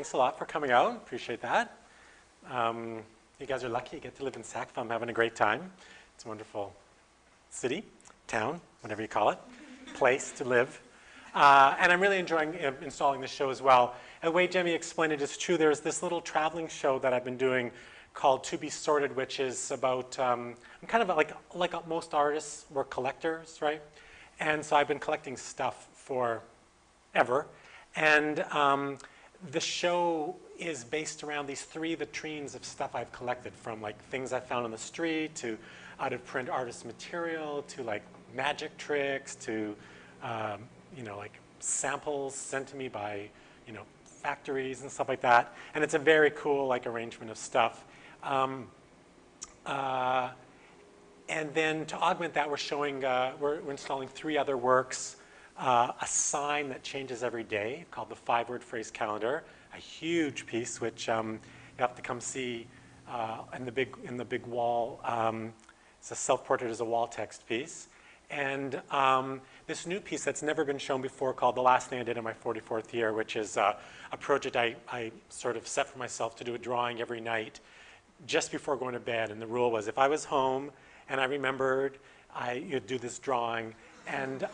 thanks a lot for coming out. Appreciate that. You guys are lucky you get to live in Sackville. I'm having a great time. It's a wonderful city, town, whatever you call it, place to live. And I'm really enjoying installing this show as well. And the way Jemmy explained it is true. There's this little traveling show that I've been doing called To Be Sorted, which is about, I'm kind of like most artists, we're collectors, right? And so I've been collecting stuff forever. And the show is based around these three vitrines of stuff I've collected, from like things I found on the street to out of print artist material to like magic tricks to like samples sent to me by factories and stuff like that. And it's a very cool like arrangement of stuff. And then to augment that, we're showing we're installing 3 other works. A sign that changes every day called the 5-word phrase calendar, a huge piece which you have to come see in the big wall. It's a self-portrait as a wall text piece. And this new piece that's never been shown before called The Last Thing I Did in My 44th Year, which is a project I sort of set for myself to do a drawing every night just before going to bed. And the rule was if I was home and I remembered, you'd do this drawing. And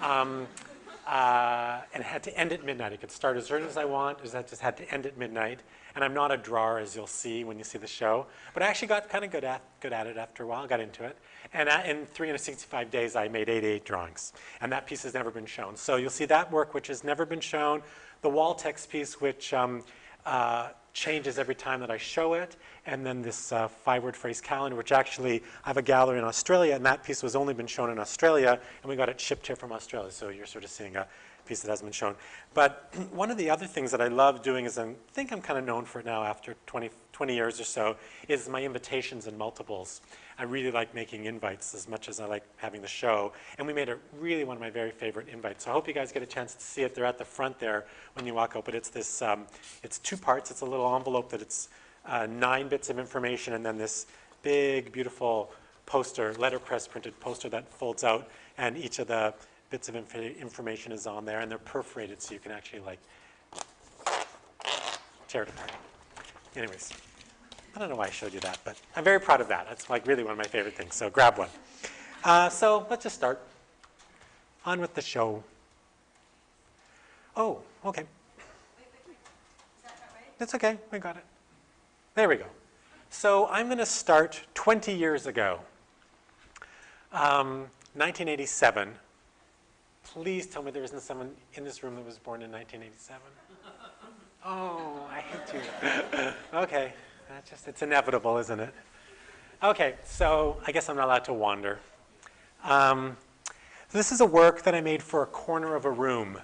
it had to end at midnight. It could start as early as I want. It just had to end at midnight. And I'm not a drawer, as you'll see when you see the show. But I actually got kind of good at it after a while. Got into it. And in 365 days, I made 88 drawings. And that piece has never been shown. So you'll see that work, which has never been shown. The wall text piece, which changes every time that I show it. And then this 5-word phrase calendar, which actually I have a gallery in Australia, and that piece was only been shown in Australia, and we got it shipped here from Australia. So you're sort of seeing a piece that hasn't been shown. But one of the other things that I love doing is I think I'm kind of known for it now after 20 years or so, is my invitations and multiples. I really like making invites as much as I like having the show. And we made really one of my very favorite invites. So I hope you guys get a chance to see it. They're at the front there when you walk out. But it's this, it's 2 parts. It's a little envelope that it's 9 bits of information, and then this big, beautiful poster, letterpress printed poster that folds out, and each of the bits of information is on there, and they're perforated so you can actually like tear it apart. Anyways, I don't know why I showed you that, but I'm very proud of that. That's like really one of my favorite things, so grab one. So let's just start on with the show. Oh, okay. Wait. Is that not right? That's okay, we got it. There we go. So I'm going to start 20 years ago, 1987. Please tell me there isn't someone in this room that was born in 1987. Oh, I hate you. Okay, it's inevitable, isn't it? Okay, so I guess I'm not allowed to wander. This is a work that I made for a corner of a room.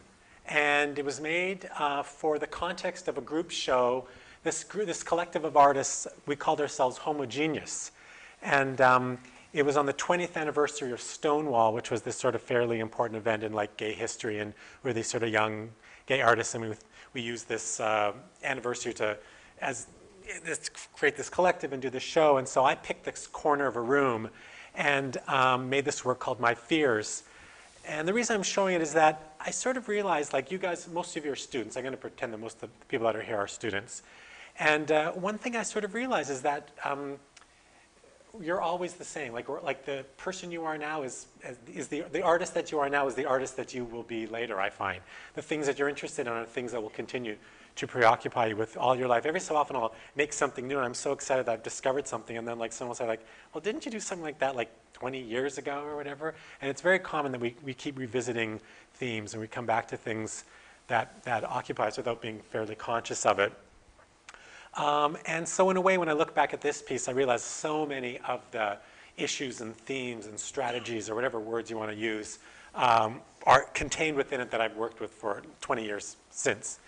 And it was made for the context of a group show. This collective of artists, we called ourselves Homogeneous. And it was on the 20th anniversary of Stonewall, which was this sort of fairly important event in like gay history. And we're these sort of young gay artists, and we used this anniversary to create this collective and do this show. And so I picked this corner of a room and made this work called My Fears. And the reason I'm showing it is that I sort of realized, like you guys, most of you are students. I'm going to pretend that most of the people that are here are students. And one thing I sort of realized is that you're always the same. Like the person you are now is the artist that you are now is the artist that you will be later, I find. The things that you're interested in are things that will continue to preoccupy you with all your life. Every so often I'll make something new, and I'm so excited that I've discovered something, and then like someone will say like, well, didn't you do something like that like 20 years ago or whatever? And it's very common that we keep revisiting themes, and we come back to things that occupy us without being fairly conscious of it. And so in a way, when I look back at this piece, I realize so many of the issues and themes and strategies, or whatever words you want to use, are contained within it that I've worked with for 20 years since.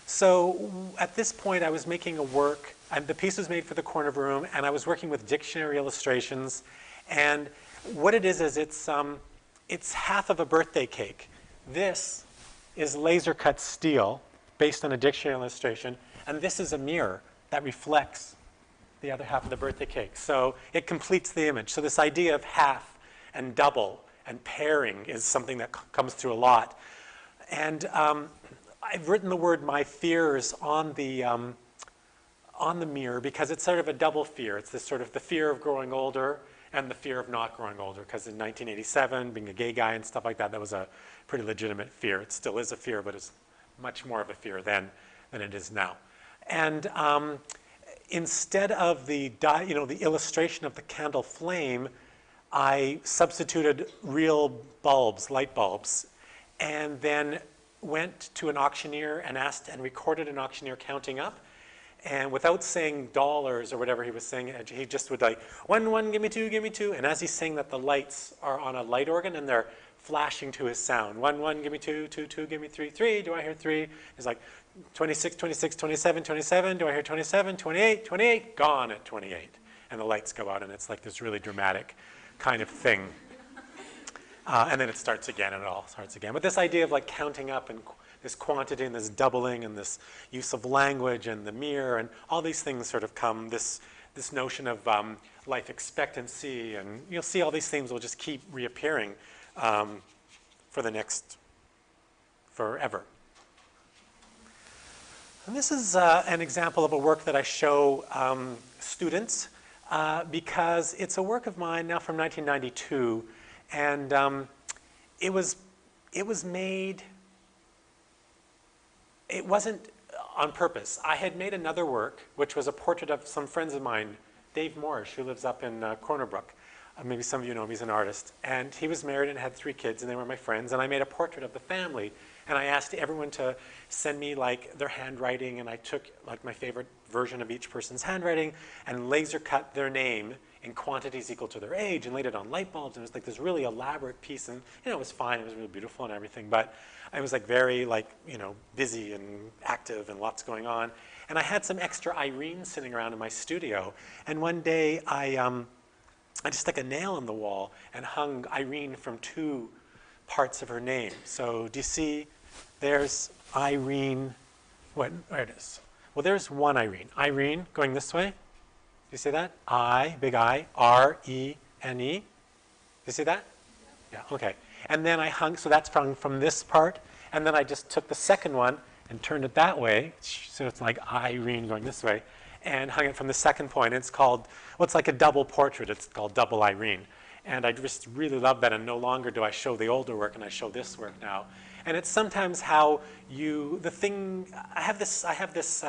So at this point, I was making a work, and the piece was made for the corner of a room, and I was working with dictionary illustrations. And what it is it's half of a birthday cake. This is laser cut steel based on a dictionary illustration, and this is a mirror that reflects the other half of the birthday cake. So it completes the image. So this idea of half and double and pairing is something that comes through a lot. And I've written the word My Fears on the on the mirror because it's sort of a double fear. It's this sort of the fear of growing older and the fear of not growing older, because in 1987, being a gay guy and stuff like that, that was a pretty legitimate fear. It still is a fear, but it's much more of a fear than it is now. And instead of the illustration of the candle flame, I substituted real bulbs, light bulbs, and then went to an auctioneer and asked and recorded an auctioneer counting up. And without saying dollars or whatever he was saying, he just would like, 1, 1, give me 2, give me 2. And as he's saying that, the lights are on a light organ and they're flashing to his sound. 1, 1, give me 2, 2, 2, give me 3, 3. Do I hear 3? He's like, 26, 26, 27, 27. Do I hear 27, 28, 28? Gone at 28. And the lights go out and it's like this really dramatic kind of thing. And then it starts again and it all starts again. But this idea of like counting up and this quantity and this doubling and this use of language and the mirror and all these things sort of come, this notion of life expectancy, and you'll see all these things will just keep reappearing for the next forever. And this is an example of a work that I show students because it's a work of mine now from 1992, and it was made. It wasn't on purpose. I had made another work, which was a portrait of some friends of mine, Dave Morris, who lives up in Corner Brook. Maybe some of you know him, he's an artist. And he was married and had 3 kids, and they were my friends. And I made a portrait of the family. And I asked everyone to send me like their handwriting, and I took like my favorite version of each person's handwriting and laser cut their name in quantities equal to their age and laid it on light bulbs. And it was like this really elaborate piece. And it was fine, it was really beautiful and everything. But I was like very busy and active and lots going on. And I had some extra Irene sitting around in my studio. And one day I just stuck a nail in the wall and hung Irene from 2 parts of her name. So do you see, there's Irene, there it is. Well, there's one Irene. Irene going this way. Do you see that? I, big I, R-E-N-E. Do you see that? Yeah, okay. And then I hung, so that's from this part, and then I just took the second one and turned it that way, so it's like Irene going this way, and hung it from the second point. It's called, well, it's like a double portrait. It's called Double Irene. And I just really love that, and no longer do I show the older work, and I show this work now. And it's sometimes how I have this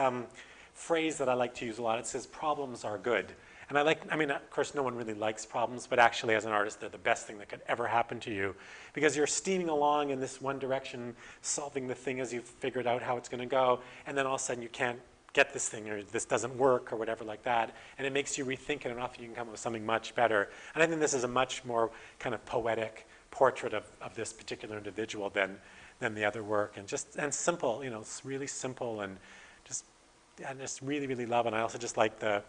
phrase that I like to use a lot. It says, problems are good. And of course, no one really likes problems, but actually as an artist, they're the best thing that could ever happen to you, because you're steaming along in this one direction, solving the thing as you've figured out how it's going to go, and then all of a sudden you can't get this thing, or this doesn't work, or whatever like that, and it makes you rethink it, and often you can come up with something much better. And I think this is a much more kind of poetic portrait of this particular individual than the other work, and simple, it's really simple, and I just really, really love it. And I also just like the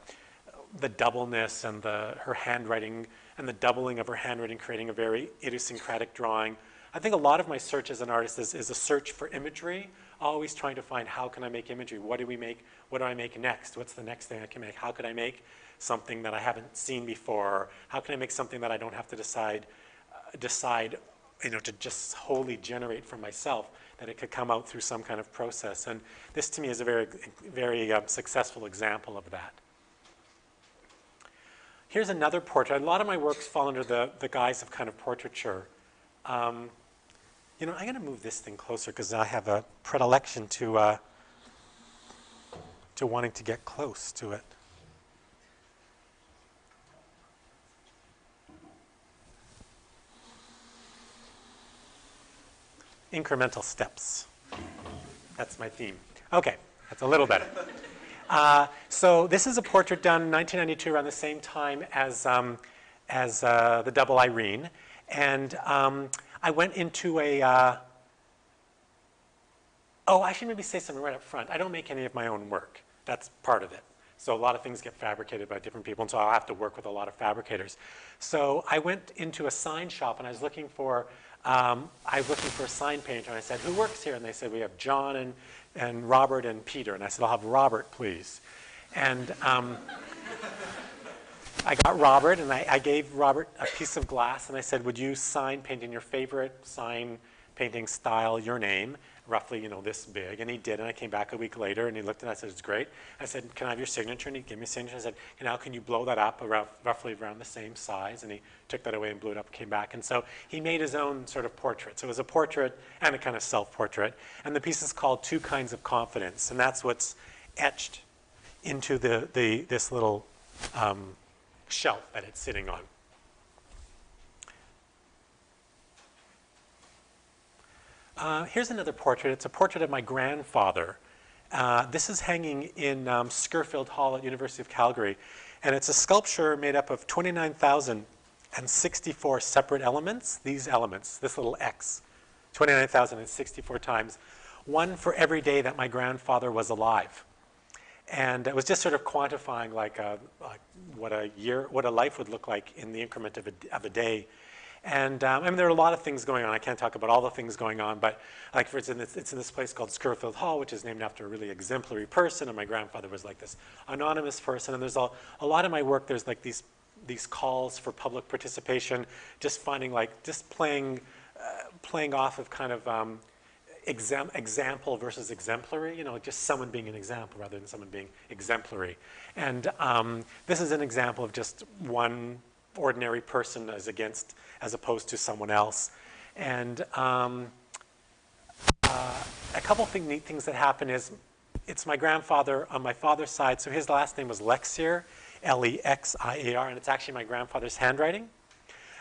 doubleness and her handwriting and the doubling of her handwriting, creating a very idiosyncratic drawing. I think a lot of my search as an artist is a search for imagery, always trying to find how can I make imagery? What do we make? What do I make next? What's the next thing I can make? How could I make something that I haven't seen before? How can I make something that I don't have to decide, to just wholly generate from myself, that it could come out through some kind of process? And this to me is a very, very successful example of that. Here's another portrait. A lot of my works fall under the guise of kind of portraiture. I'm going to move this thing closer because I have a predilection to wanting to get close to it. Incremental steps. That's my theme. Okay, that's a little better. So this is a portrait done in 1992, around the same time as the Double Irene, and I went into I should maybe say something right up front. I don't make any of my own work. That's part of it. So a lot of things get fabricated by different people, and so I'll have to work with a lot of fabricators. So I went into a sign shop, and I was looking for a sign painter, and I said, who works here? And they said, we have John and Robert and Peter. And I said, I'll have Robert, please. And I got Robert, and I gave Robert a piece of glass, and I said, would you sign paint in your favorite sign painting style, your name? roughly, this big. And he did, and I came back a week later, and he looked at it, I said, it's great. I said, can I have your signature? And he gave me a signature. I said, now can you blow that up roughly around the same size? And he took that away and blew it up, came back. And so he made his own sort of portrait. So it was a portrait and a kind of self-portrait. And the piece is called Two Kinds of Confidence. And that's what's etched into this little shelf that it's sitting on. Here's another portrait. It's a portrait of my grandfather. This is hanging in Scurfield Hall at University of Calgary. And it's a sculpture made up of 29,064 separate elements. These elements, this little X, 29,064 times. One for every day that my grandfather was alive. And it was just sort of quantifying like what a life would look like in the increment of a day. And I mean, there are a lot of things going on. I can't talk about all the things going on, but like for instance, it's in this place called Scurfield Hall, which is named after a really exemplary person, and my grandfather was like this anonymous person. And there's a lot of my work, there's like these calls for public participation, just finding just playing off of kind of example versus exemplary, just someone being an example rather than someone being exemplary. And this is an example of just one ordinary person as opposed to someone else. And a couple of neat things that happen is it's my grandfather on my father's side, so his last name was Lexier, Lexiar, and it's actually my grandfather's handwriting.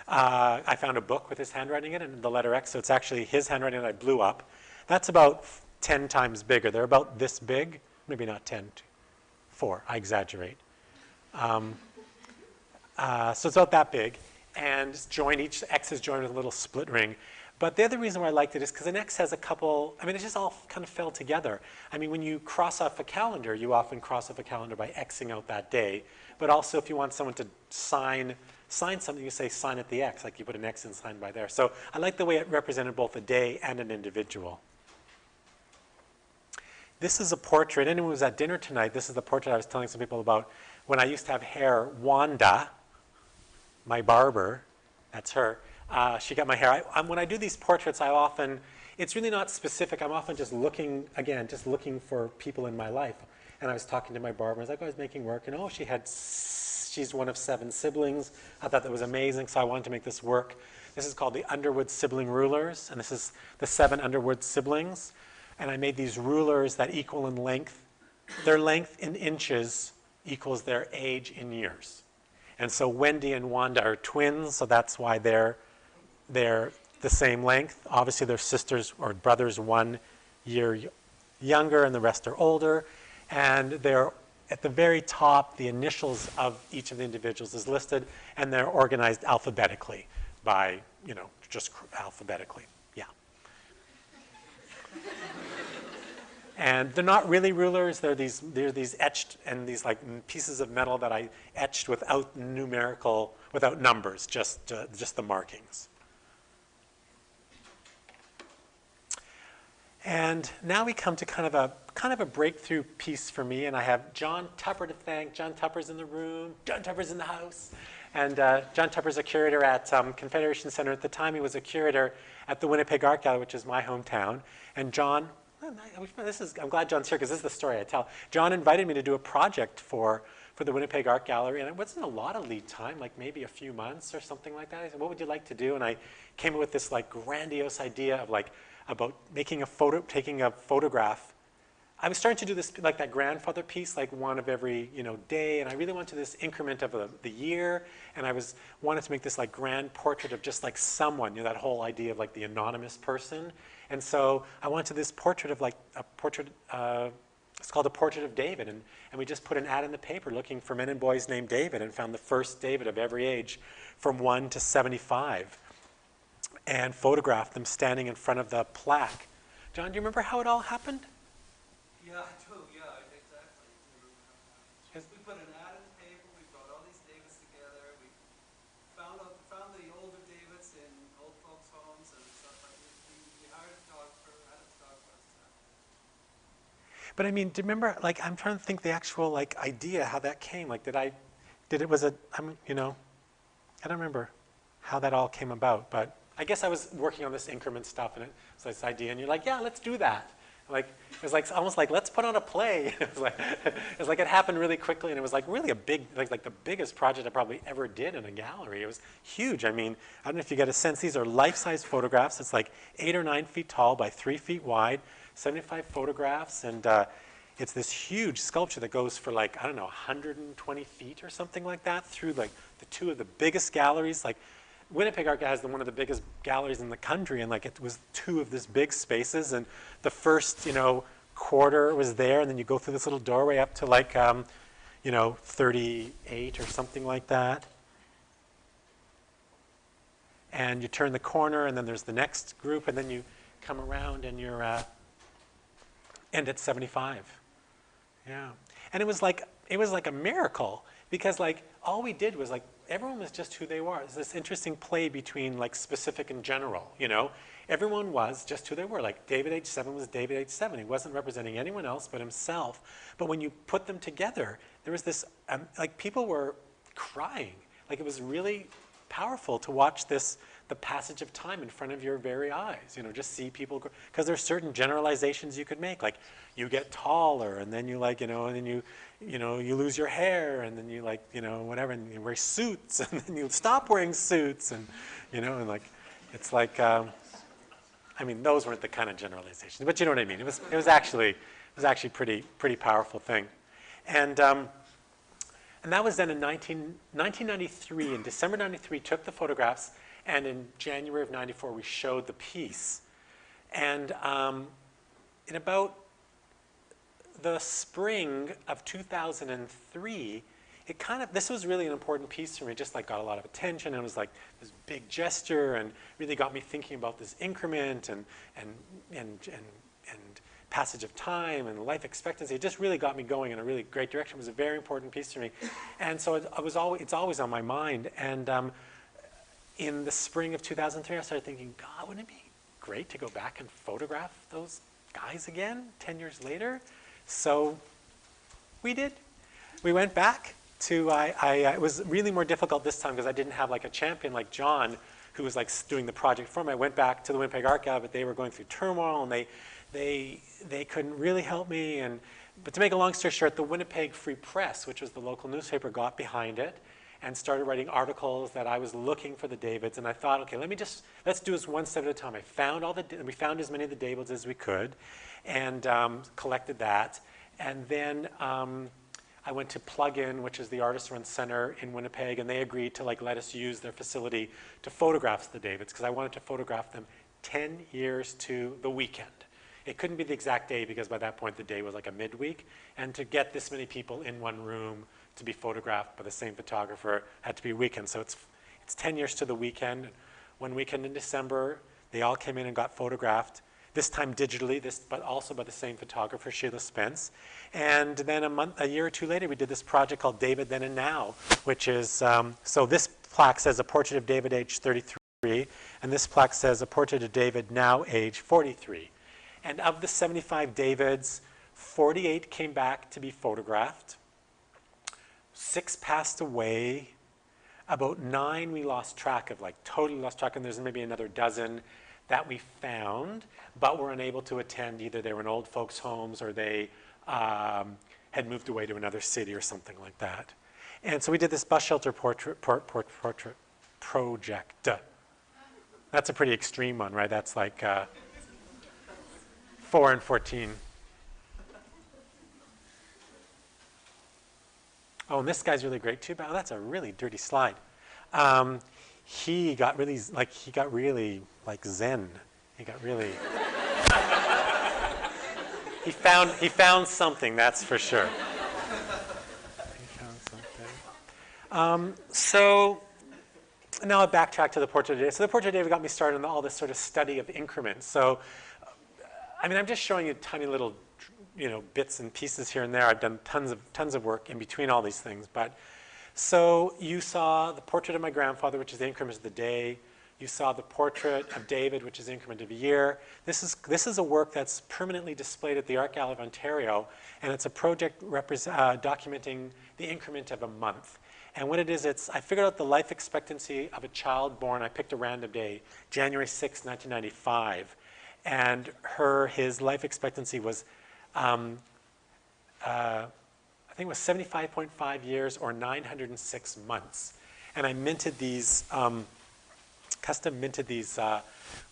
I found a book with his handwriting in it and the letter X, so it's actually his handwriting that I blew up. That's about 10 times bigger. They're about this big, maybe not 10, 4, I exaggerate. So it's about that big, and each X is joined with a little split ring. But the other reason why I liked it is because an X has a couple, I mean, it just all kind of fell together. I mean, when you cross off a calendar, you often cross off a calendar by Xing out that day. But also if you want someone to sign something, you say sign at the X, like you put an X and sign by there. So I like the way it represented both a day and an individual. This is a portrait. Anyone who was at dinner tonight, this is the portrait I was telling some people about when I used to have hair. Wanda, my barber, that's her, she got my hair. When I do these portraits, it's really not specific. I'm often just looking for people in my life. And I was talking to my barber. I was like, I was making work. And she's one of 7 siblings. I thought that was amazing, so I wanted to make this work. This is called the Underwood Sibling Rulers. And this is the 7 Underwood siblings. And I made these rulers that equal in length. Their length in inches equals their age in years. And so Wendy and Wanda are twins, so that's why they're the same length. Obviously, they're sisters or brothers 1 year younger, and the rest are older. And they're at the very top, the initials of each of the individuals is listed, and they're organized alphabetically by, just alphabetically. Yeah. And they're not really rulers. They're these etched and these like pieces of metal that I etched without numbers, just the markings. And now we come to kind of a breakthrough piece for me, and I have John Tupper to thank. John Tupper's in the room. John Tupper's in the house. And John Tupper's a curator at Confederation Center. At the time, he was a curator at the Winnipeg Art Gallery, which is my hometown. And John, I'm glad John's here because this is the story I tell. John invited me to do a project for the Winnipeg Art Gallery, and it wasn't a lot of lead time, like maybe a few months or something like that. I said, what would you like to do? And I came up with this like grandiose idea of about taking a photograph. I was starting to do this like that grandfather piece, like one of every day, and I really wanted this increment of the year, and I wanted to make this like grand portrait of just like someone, that whole idea of like the anonymous person. And so I wanted this portrait of like a portrait. It's called a Portrait of David, and we just put an ad in the paper looking for men and boys named David, and found the first David of every age, from 1 to 75, and photographed them standing in front of the plaque. John, do you remember how it all happened? Yeah, I do. Yeah, exactly. We put an ad in the paper. We brought all these Davids together. We found the older Davids in old folks' homes and stuff like that. We hired a photographer, had a photographer. But I mean, do you remember? Like, I'm trying to think the actual like idea how that came. Like, I don't remember how that all came about. But I guess I was working on this increment stuff, and it was this idea, and you're like, yeah, let's do that. Like, it was like almost like, let's put on a play. It was like it happened really quickly, and it was like really a big, like the biggest project I probably ever did in a gallery. It was huge. I mean, I don't know if you get a sense. These are life-size photographs. It's like 8 or 9 feet tall by 3 feet wide, 75 photographs, and it's this huge sculpture that goes for like, I don't know, 120 feet or something like that through like the 2 of the biggest galleries. Like, Winnipeg Art has one of the biggest galleries in the country, and like it was 2 of this big spaces, and the first, quarter was there, and then you go through this little doorway up to like, 38 or something like that. And you turn the corner, and then there's the next group, and then you come around, and you're end at 75. Yeah, and it was like a miracle, because like all we did was like everyone was just who they were. It's this interesting play between like specific and general, Everyone was just who they were. Like David age 7 was David age 7. He wasn't representing anyone else but himself. But when you put them together, there was this, like people were crying. Like it was really powerful to watch the passage of time in front of your very eyes, just see people grow. Because there's certain generalizations you could make. Like you get taller, and then you and then you lose your hair, and then you whatever, and you wear suits, and then you stop wearing suits, and and like it's like I mean, those weren't the kind of generalizations, but you know what I mean. It was actually pretty powerful thing, and that was then in 1993. In December '93, took the photographs, and in January of '94 we showed the piece, and in about the spring of 2003, this was really an important piece for me. It just like got a lot of attention, and it was like this big gesture, and really got me thinking about this increment and passage of time and life expectancy. It just really got me going in a really great direction. It was a very important piece for me, and so it's always on my mind. And in the spring of 2003, I started thinking, God, wouldn't it be great to go back and photograph those guys again 10 years later? So we did. We went back to, it was really more difficult this time because I didn't have like a champion like John who was like doing the project for me. I went back to the Winnipeg Art Gallery, but they were going through turmoil, and they couldn't really help me. But to make a long story short, the Winnipeg Free Press, which was the local newspaper, got behind it and started writing articles that I was looking for the Davids. And I thought, okay, let's do this one step at a time. We found as many of the Davids as we could, and collected that. And then I went to Plug-In, which is the artist-run center in Winnipeg, and they agreed to let us use their facility to photograph the Davids, because I wanted to photograph them 10 years to the weekend. It couldn't be the exact day, because by that point the day was like a midweek, and to get this many people in one room to be photographed by the same photographer had to be a weekend. So it's 10 years to the weekend. One weekend in December, they all came in and got photographed. This time digitally, but also by the same photographer, Sheila Spence. And then a year or two later, we did this project called David Then and Now, which is, so this plaque says a portrait of David age 33, and this plaque says a portrait of David now age 43. And of the 75 Davids, 48 came back to be photographed. 6 passed away. About 9 we lost track of, totally lost track, and there's maybe another dozen that we found, but were unable to attend. Either they were in old folks' homes, or they had moved away to another city or something like that. And so we did this bus shelter portrait project. That's a pretty extreme one, right? That's like 4 and 14. Oh, and this guy's really great too. But that's a really dirty slide. He got really zen. He got really. He found something. That's for sure. He found something. So now I backtrack to the portrait of David. So the portrait of David got me started on all this sort of study of increments. So, I mean, I'm just showing you tiny little, bits and pieces here and there. I've done tons of work in between all these things, but. So you saw the portrait of my grandfather, which is the increments of the day. You saw the portrait of David, which is increment of a year. This is a work that's permanently displayed at the Art Gallery of Ontario, and it's a project documenting the increment of a month. And what it is, I figured out the life expectancy of a child born, I picked a random day, January 6, 1995. And his life expectancy was, I think it was 75.5 years or 906 months. And I minted these, custom minted these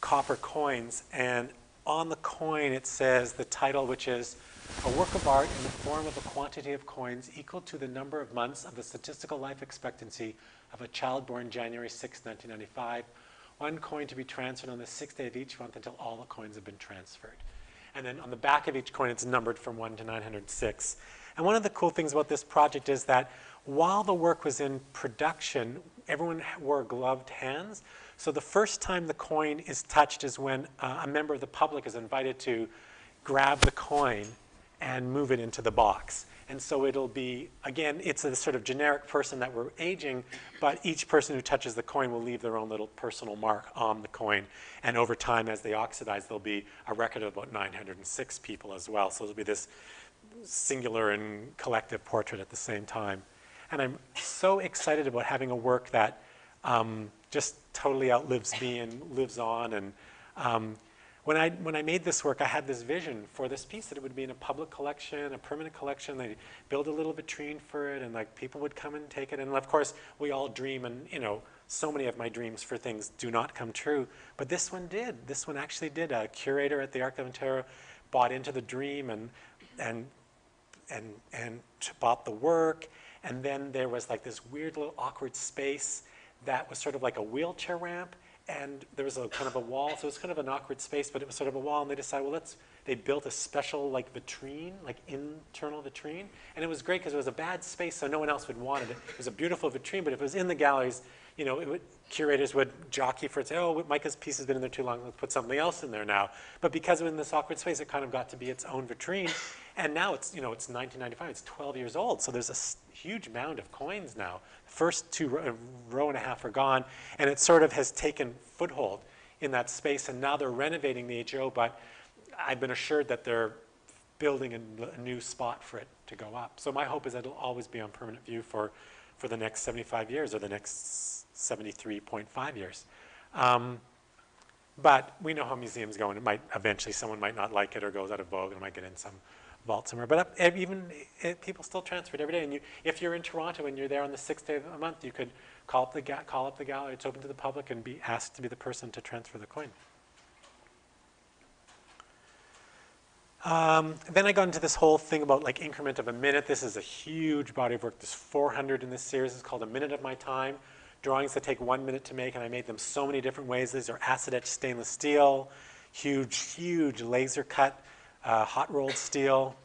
copper coins, and on the coin it says the title, which is a work of art in the form of a quantity of coins equal to the number of months of the statistical life expectancy of a child born January 6, 1995. One coin to be transferred on the 6th day of each month until all the coins have been transferred. And then on the back of each coin, it's numbered from 1 to 906. And one of the cool things about this project is that while the work was in production, everyone wore gloved hands. So the first time the coin is touched is when a member of the public is invited to grab the coin and move it into the box. And so it'll be, again, it's a sort of generic person that we're aging, but each person who touches the coin will leave their own little personal mark on the coin. And over time, as they oxidize, there'll be a record of about 906 people as well. So there'll be this singular and collective portrait at the same time. And I'm so excited about having a work that just totally outlives me and lives on. And when I made this work, I had this vision for this piece that it would be in a public collection, a permanent collection. They'd build a little vitrine for it, and like people would come and take it. And of course, we all dream, and so many of my dreams for things do not come true. But this one did. This one actually did. A curator at the Art Gallery of Ontario bought into the dream and bought the work. And then there was like this weird little awkward space that was sort of like a wheelchair ramp, and there was a kind of a wall, so it was kind of an awkward space, but it was sort of a wall, and they decided, well, they built a special like vitrine, like internal vitrine, and it was great because it was a bad space, so no one else would want it. It was a beautiful vitrine, but if it was in the galleries, curators would jockey for it, say, oh, Micah's piece has been in there too long, let's put something else in there now. But because it was in this awkward space, it kind of got to be its own vitrine, and now it's 1995, it's 12 years old, so there's a huge mound of coins now. The first row and a half are gone, and it sort of has taken foothold in that space, and now they're renovating the HO, but I've been assured that they're building a new spot for it to go up. So my hope is that it'll always be on permanent view for the next 75 years or the next 73.5 years. But we know how museums go, and it might eventually, someone might not like it or goes out of vogue and it might get in some vault somewhere. But people still transfer it every day. And if you're in Toronto and you're there on the 6th day of the month, you could call up the gallery. It's open to the public, and be asked to be the person to transfer the coin. Then I got into this whole thing about like increment of a minute. This is a huge body of work. There's 400 in this series. It's called A Minute of My Time. Drawings that take 1 minute to make, and I made them so many different ways. These are acid etched stainless steel, huge laser cut, hot rolled steel,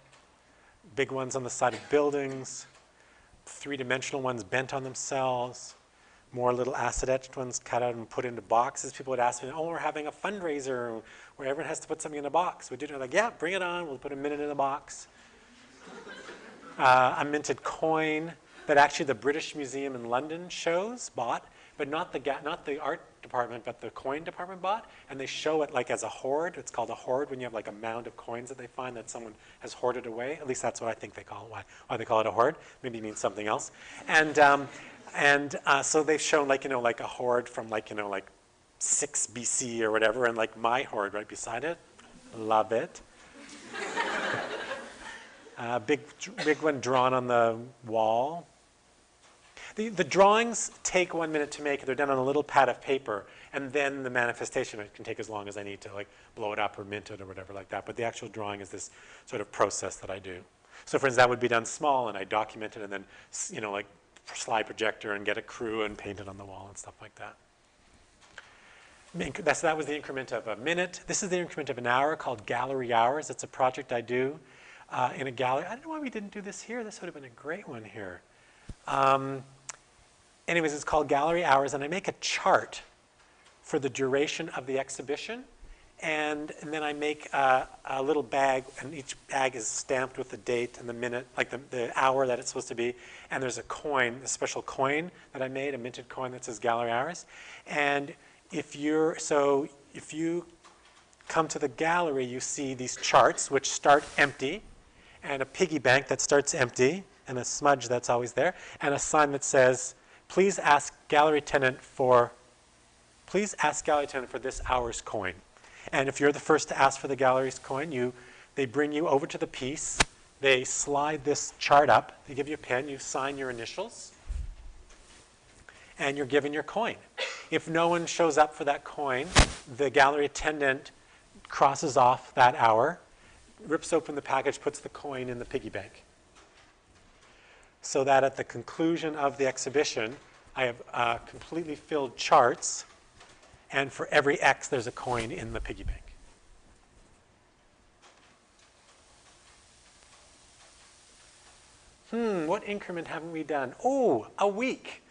big ones on the side of buildings, three-dimensional ones bent on themselves, more little acid etched ones cut out and put into boxes. People would ask me, oh, we're having a fundraiser where everyone has to put something in a box. Would you do it? Like, yeah, bring it on. We'll put a minute in a box. A minted coin that actually the British Museum in London bought, but not the art department, but the coin department bought, and they show it like as a hoard. It's called a hoard when you have like a mound of coins that they find that someone has hoarded away. At least that's what I think they call it. Why they call it a hoard? Maybe it means something else. And so they've shown like a hoard from like 6 BC or whatever, and like my hoard right beside it. Love it. Big one drawn on the wall. The drawings take 1 minute to make. They're done on a little pad of paper, and then the manifestation it can take as long as I need to like blow it up or mint it or whatever like that. But the actual drawing is this sort of process that I do. So for instance, that would be done small, and I document it, and then like slide projector and get a crew and paint it on the wall and stuff like that. That was the increment of a minute. This is the increment of an hour called Gallery Hours. It's a project I do in a gallery. I don't know why we didn't do this here. This would have been a great one here. Anyways, it's called Gallery Hours, and I make a chart for the duration of the exhibition, and then I make a little bag, and each bag is stamped with the date and the minute, like the hour that it's supposed to be, and there's a coin, a special coin that I made, a minted coin that says Gallery Hours, and if you come to the gallery, you see these charts which start empty, and a piggy bank that starts empty, and a smudge that's always there, and a sign that says, please ask gallery attendant for this hour's coin. And if you're the first to ask for the gallery's coin, they bring you over to the piece, they slide this chart up, they give you a pen, you sign your initials, and you're given your coin. If no one shows up for that coin, the gallery attendant crosses off that hour, rips open the package, puts the coin in the piggy bank. So that at the conclusion of the exhibition, I have completely filled charts, and for every X, there's a coin in the piggy bank. What increment haven't we done? Oh, a week.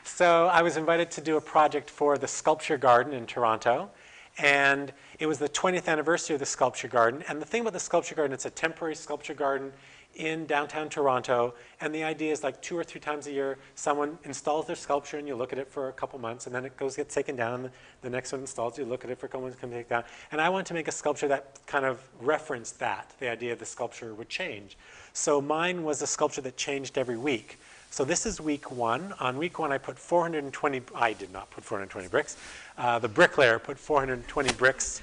So I was invited to do a project for the Sculpture Garden in Toronto, and it was the 20th anniversary of the Sculpture Garden. And the thing about the Sculpture Garden, it's a temporary sculpture garden in downtown Toronto, and the idea is like 2 or 3 times a year, someone installs their sculpture and you look at it for a couple months, and then it gets taken down, and the next one installs, you look at it for a couple months, come take down. And I wanted to make a sculpture that kind of referenced that, the idea of the sculpture would change. So mine was a sculpture that changed every week. So this is week 1. On week 1, I put 420, I did not put 420 bricks. The bricklayer put 420 bricks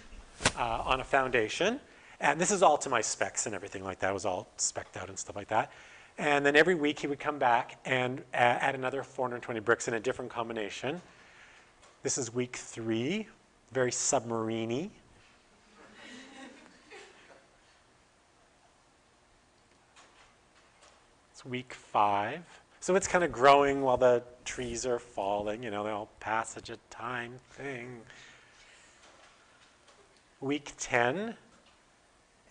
on a foundation. And this is all to my specs and everything like that. It was all specced out and stuff like that. And then every week he would come back and add another 420 bricks in a different combination. This is week 3, very submarine-y. It's week 5. So it's kind of growing while the trees are falling, you know, the whole passage of time thing. Week 10.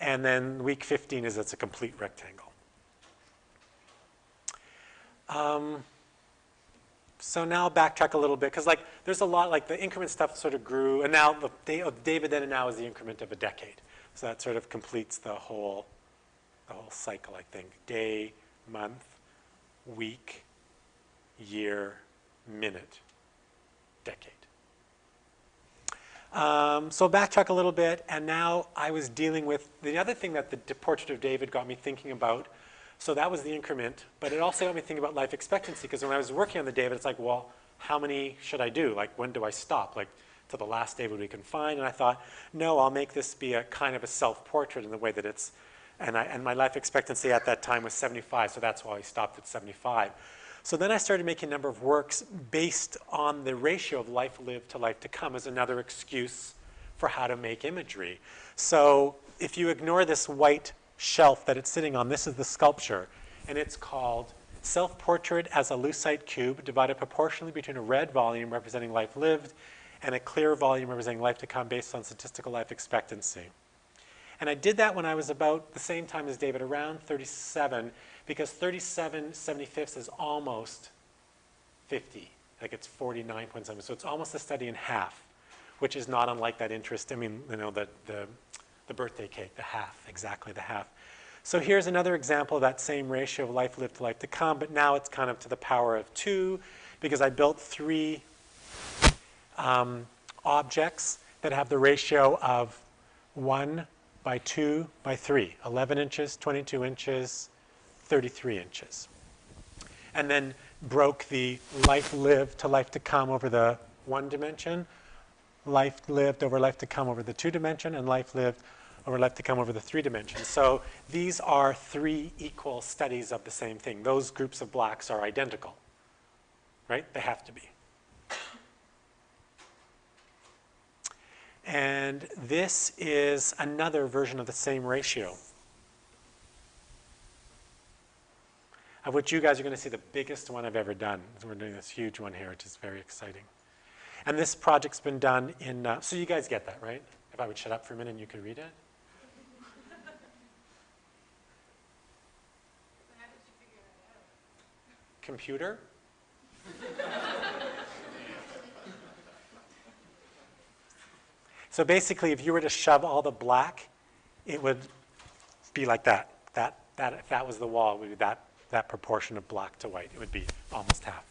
And then week 15 is it's a complete rectangle. So now backtrack a little bit, because like there's a lot, like the increment stuff sort of grew, and now the David then and now is the increment of a decade. So that sort of completes the whole cycle, I think. Day, month, week, year, minute, decade. So backtrack a little bit, and now I was dealing with the other thing that the portrait of David got me thinking about. So that was the increment, but it also got me thinking about life expectancy, because when I was working on the David, it's like, well, how many should I do? Like, when do I stop? Like, to the last David we can find? And I thought, no, I'll make this be a kind of a self-portrait in the way that it's, and my life expectancy at that time was 75, so that's why I stopped at 75. So then I started making a number of works based on the ratio of life lived to life to come as another excuse for how to make imagery. So if you ignore this white shelf that it's sitting on, this is the sculpture, and it's called Self-Portrait as a Lucite Cube divided proportionally between a red volume representing life lived and a clear volume representing life to come based on statistical life expectancy. And I did that when I was about the same time as David, around 37, because 37/75 is almost 50. Like it's 49 point something. So it's almost a study in half, which is not unlike that interest. I mean, you know, the birthday cake, the half, exactly the half. So here's another example of that same ratio of life lived to life to come, but now it's kind of to the power of 2, because I built 3 objects that have the ratio of 1 by 2 by 3, 11 inches, 22 inches, 33 inches. And then broke the life lived to life to come over the 1 dimension, life lived over life to come over the 2 dimension, and life lived over life to come over the 3 dimensions. So these are 3 equal studies of the same thing. Those groups of blacks are identical, right? They have to be. And this is another version of the same ratio, of which you guys are going to see the biggest one I've ever done. So we're doing this huge one here, which is very exciting. And this project's been done in, so you guys get that, right? If I would shut up for a minute and you could read it. How did you figure that out? Computer. So basically, if you were to shove all the black, it would be like that. If that was the wall, it would be that proportion of black to white. It would be almost half,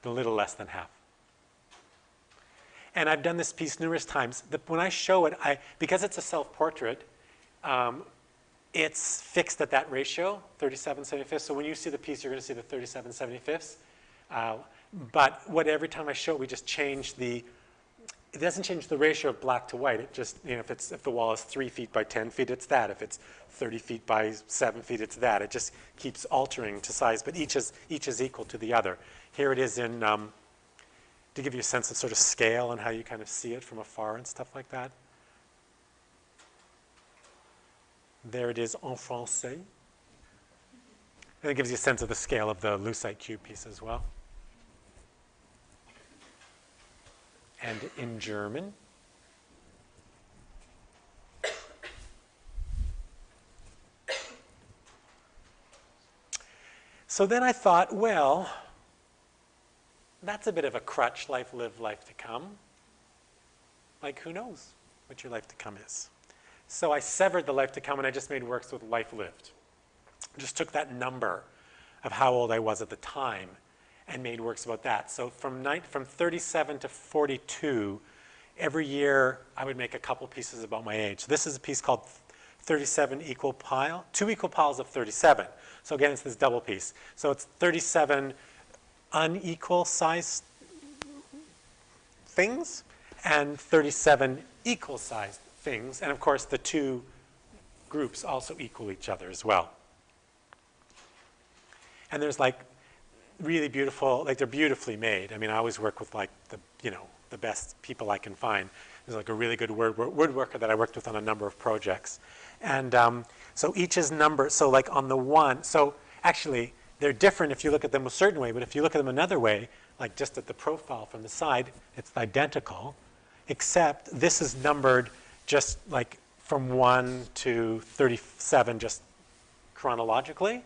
a little less than half. And I've done this piece numerous times. When I show it, because it's a self-portrait, it's fixed at that ratio, 37/75. So when you see the piece, you're going to see the 37/75. But every time I show it, we just change it doesn't change the ratio of black to white. It just, if the wall is 3 feet by 10 feet, it's that. If it's 30 feet by 7 feet, it's that. It just keeps altering to size, but each is equal to the other. Here it is in, to give you a sense of sort of scale and how you kind of see it from afar and stuff like that. There it is en français. And it gives you a sense of the scale of the lucite cube piece as well. And in German. So then I thought, well, that's a bit of a crutch, life lived, life to come. Like, who knows what your life to come is? So I severed the life to come and I just made works with life lived. Just took that number of how old I was at the time and made works about that. So from 37 to 42, every year I would make a couple pieces about my age. This is a piece called 37 equal pile, 2 equal piles of 37. So again, it's this double piece. So it's 37 unequal sized things and 37 equal sized things. And of course, the two groups also equal each other as well. And there's like really beautiful, like they're beautifully made. I mean, I always work with like the best people I can find. There's like a really good woodworker that I worked with on a number of projects. And so each is numbered. So like on the one, so actually they're different if you look at them a certain way, but if you look at them another way, like just at the profile from the side, it's identical, except this is numbered just like from 1 to 37 just chronologically.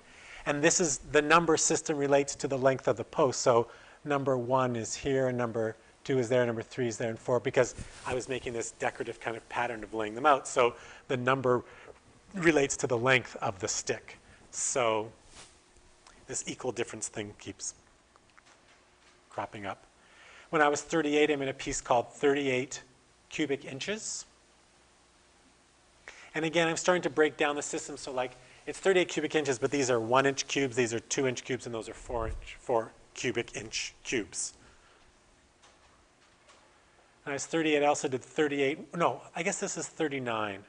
And this is, the number system relates to the length of the post. So number 1 is here, and number 2 is there, number 3 is there, and 4, because I was making this decorative kind of pattern of laying them out. So the number relates to the length of the stick. So this equal difference thing keeps cropping up. When I was 38, I made a piece called 38 cubic inches. And again, I'm starting to break down the system. So like, it's 38 cubic inches, but these are 1-inch cubes, these are 2-inch cubes, and those are 4 cubic inch cubes. And I was 38, I also did 38, no, I guess this is 39.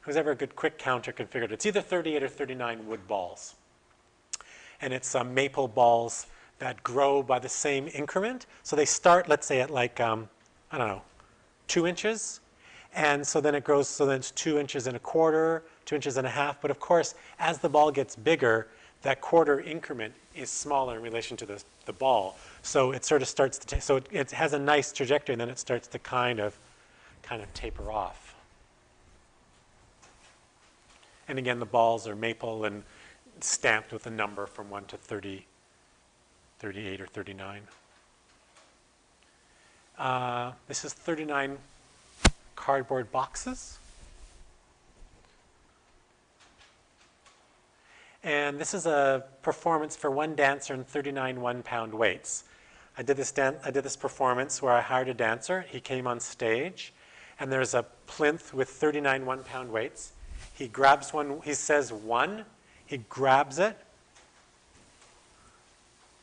Who's ever a good quick counter can figure it. It's either 38 or 39 wood balls. And it's maple balls that grow by the same increment. So they start, let's say, at like, I don't know, 2 inches. And so then it grows, so then it's 2 inches and a quarter, 2 inches and a half. But of course, as the ball gets bigger, that quarter increment is smaller in relation to the ball. So it sort of starts to, so it has a nice trajectory, and then it starts to kind of taper off. And again, the balls are maple and stamped with a number from 1 to 30, 38 or 39. This is 39 cardboard boxes. And this is a performance for one dancer and 39 one-pound weights. I did this performance where I hired a dancer. He came on stage, and there's a plinth with 39 one-pound weights. He grabs one, he says 1, he grabs it.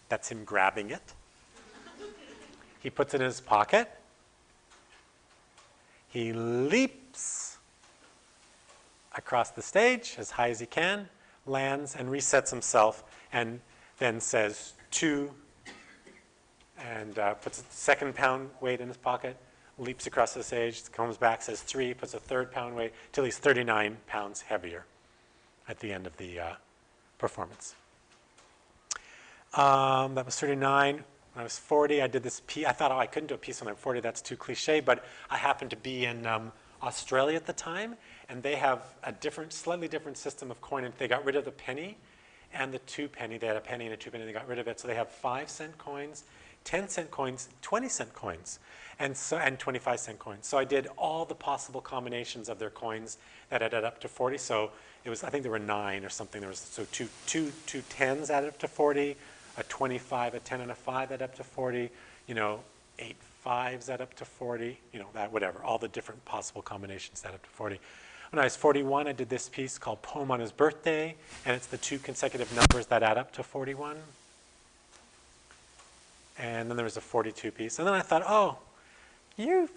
That's him grabbing it. He puts it in his pocket. He leaps across the stage as high as he can, lands and resets himself, and then says 2, and puts a second pound weight in his pocket, leaps across the stage, comes back, says 3, puts a third pound weight, till he's 39 pounds heavier at the end of the performance. That was 39. When I was 40, I did this piece. I thought, oh, I couldn't do a piece when I'm 40. That's too cliche. But I happened to be in Australia at the time, and they have a slightly different system of coin. They got rid of the penny and the 2 penny. They had a penny and a 2 penny. They got rid of it. So they have 5-cent coins, 10-cent coins, 20-cent coins, and 25-cent coins. So I did all the possible combinations of their coins that added up to 40. So it was, I think there were 9 or something. There was so two 10s added up to 40. A 25, a 10, and a 5 add up to 40. You know, 8 5s add up to 40, you know, that, whatever, all the different possible combinations add up to 40. When I was 41, I did this piece called Poem on His Birthday, and it's the 2 consecutive numbers that add up to 41. And then there was a 42 piece. And then I thought, oh, you're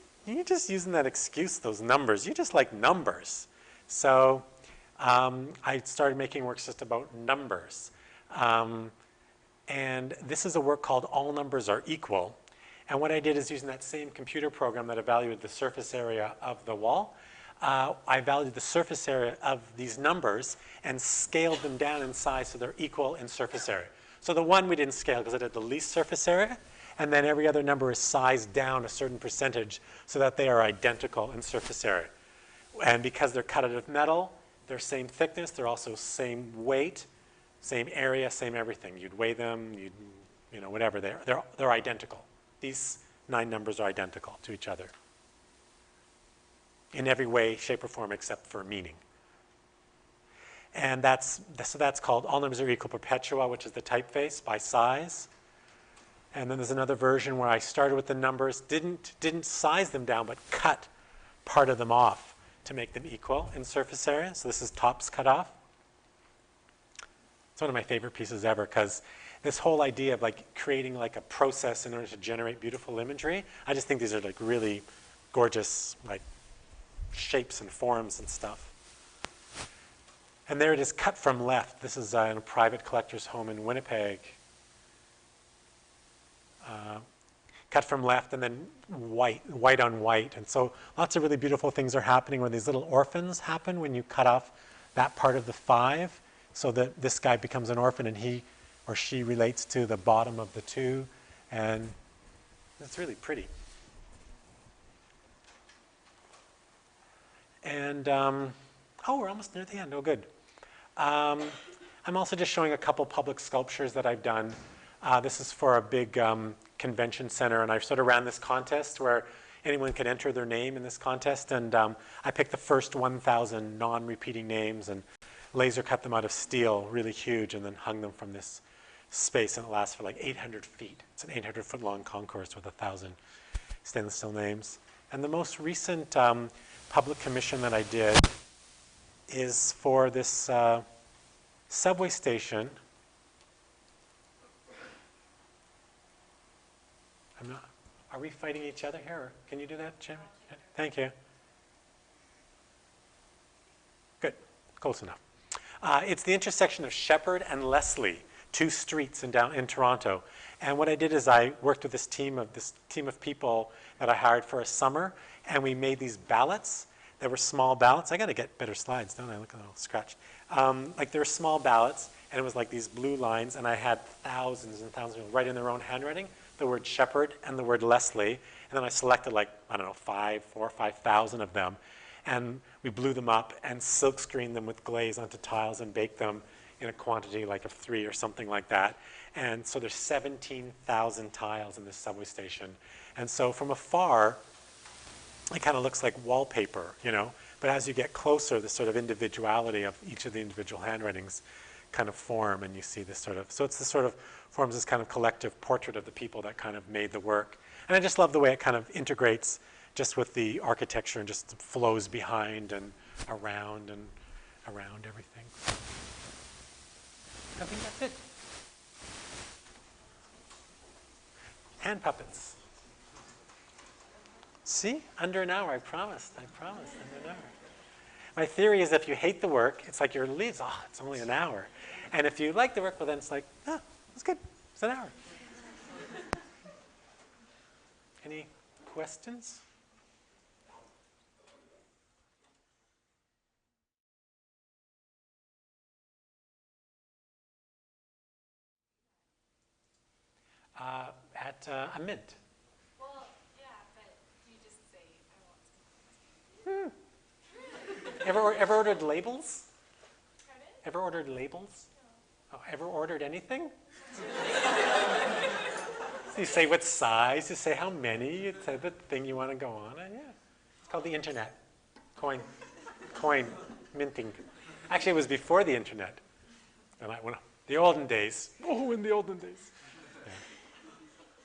just using that excuse, those numbers. You just like numbers. So I started making works just about numbers. And this is a work called All Numbers Are Equal. And what I did is using that same computer program that evaluated the surface area of the wall, I evaluated the surface area of these numbers and scaled them down in size so they're equal in surface area. So the 1 we didn't scale because it had the least surface area, and then every other number is sized down a certain percentage so that they are identical in surface area. And because they're cut out of metal, they're same thickness, they're also same weight, same area, same everything. You'd weigh them, you know, whatever, they're identical. These 9 numbers are identical to each other in every way, shape, or form except for meaning. And so that's called All Numbers Are Equal Perpetua, which is the typeface by size. And then there's another version where I started with the numbers, didn't size them down, but cut part of them off to make them equal in surface area. So this is tops cut off. It's one of my favorite pieces ever because this whole idea of like creating like a process in order to generate beautiful imagery, I just think these are like really gorgeous like shapes and forms and stuff. And there it is, cut from left. This is in a private collector's home in Winnipeg. Cut from left and then white on white. And so lots of really beautiful things are happening where these little orphans happen when you cut off that part of the 5 so that this guy becomes an orphan and he or she relates to the bottom of the 2. And it's really pretty. And, oh, we're almost near the end. Oh, good. I'm also just showing a couple public sculptures that I've done. This is for a big convention center, and I've sort of ran this contest where anyone can enter their name in this contest. And I picked the first 1,000 non-repeating names and laser cut them out of steel, really huge, and then hung them from this space, and it lasts for like 800 feet. It's an 800-foot long concourse with 1,000 stainless steel names. And the most recent public commission that I did is for this subway station. Are we fighting each other here? Or can you do that, Jim? Thank you. Good, close enough. It's the intersection of Shepherd and Leslie, 2 streets in Toronto. And what I did is I worked with this team of people that I hired for a summer, and we made these ballots. They were small ballots. I got to get better slides, don't I? Look at a little scratch. Like they were small ballots, and it was like these blue lines, and I had thousands and thousands of people write in their own handwriting the word Shepherd and the word Leslie, and then I selected like, I don't know, 4,000 or 5,000 of them, and we blew them up and silk screened them with glaze onto tiles and baked them in a quantity like of 3 or something like that. And so there's 17,000 tiles in this subway station. And so from afar, it kind of looks like wallpaper, you know, but as you get closer, the sort of individuality of each of the individual handwritings kind of form, and you see this sort of, so it's this sort of forms this kind of collective portrait of the people that kind of made the work. And I just love the way it kind of integrates just with the architecture and just flows behind and around everything. I think that's it. Hand puppets. See? Under an hour, I promised, under an hour. My theory is if you hate the work, it's like your leaves, oh, it's only an hour. And if you like the work, well then it's like, oh, it's good, it's an hour. Any questions? At a mint. Well, yeah, but do you just say, I want some? Ever ordered labels? Pardon? Ever ordered labels? No. Oh, ever ordered anything? So you say what size, you say how many, you say the thing you want to go on, and yeah. It's called the internet. Coin minting. Actually, it was before the internet. And the olden days. Oh, in the olden days. Yeah.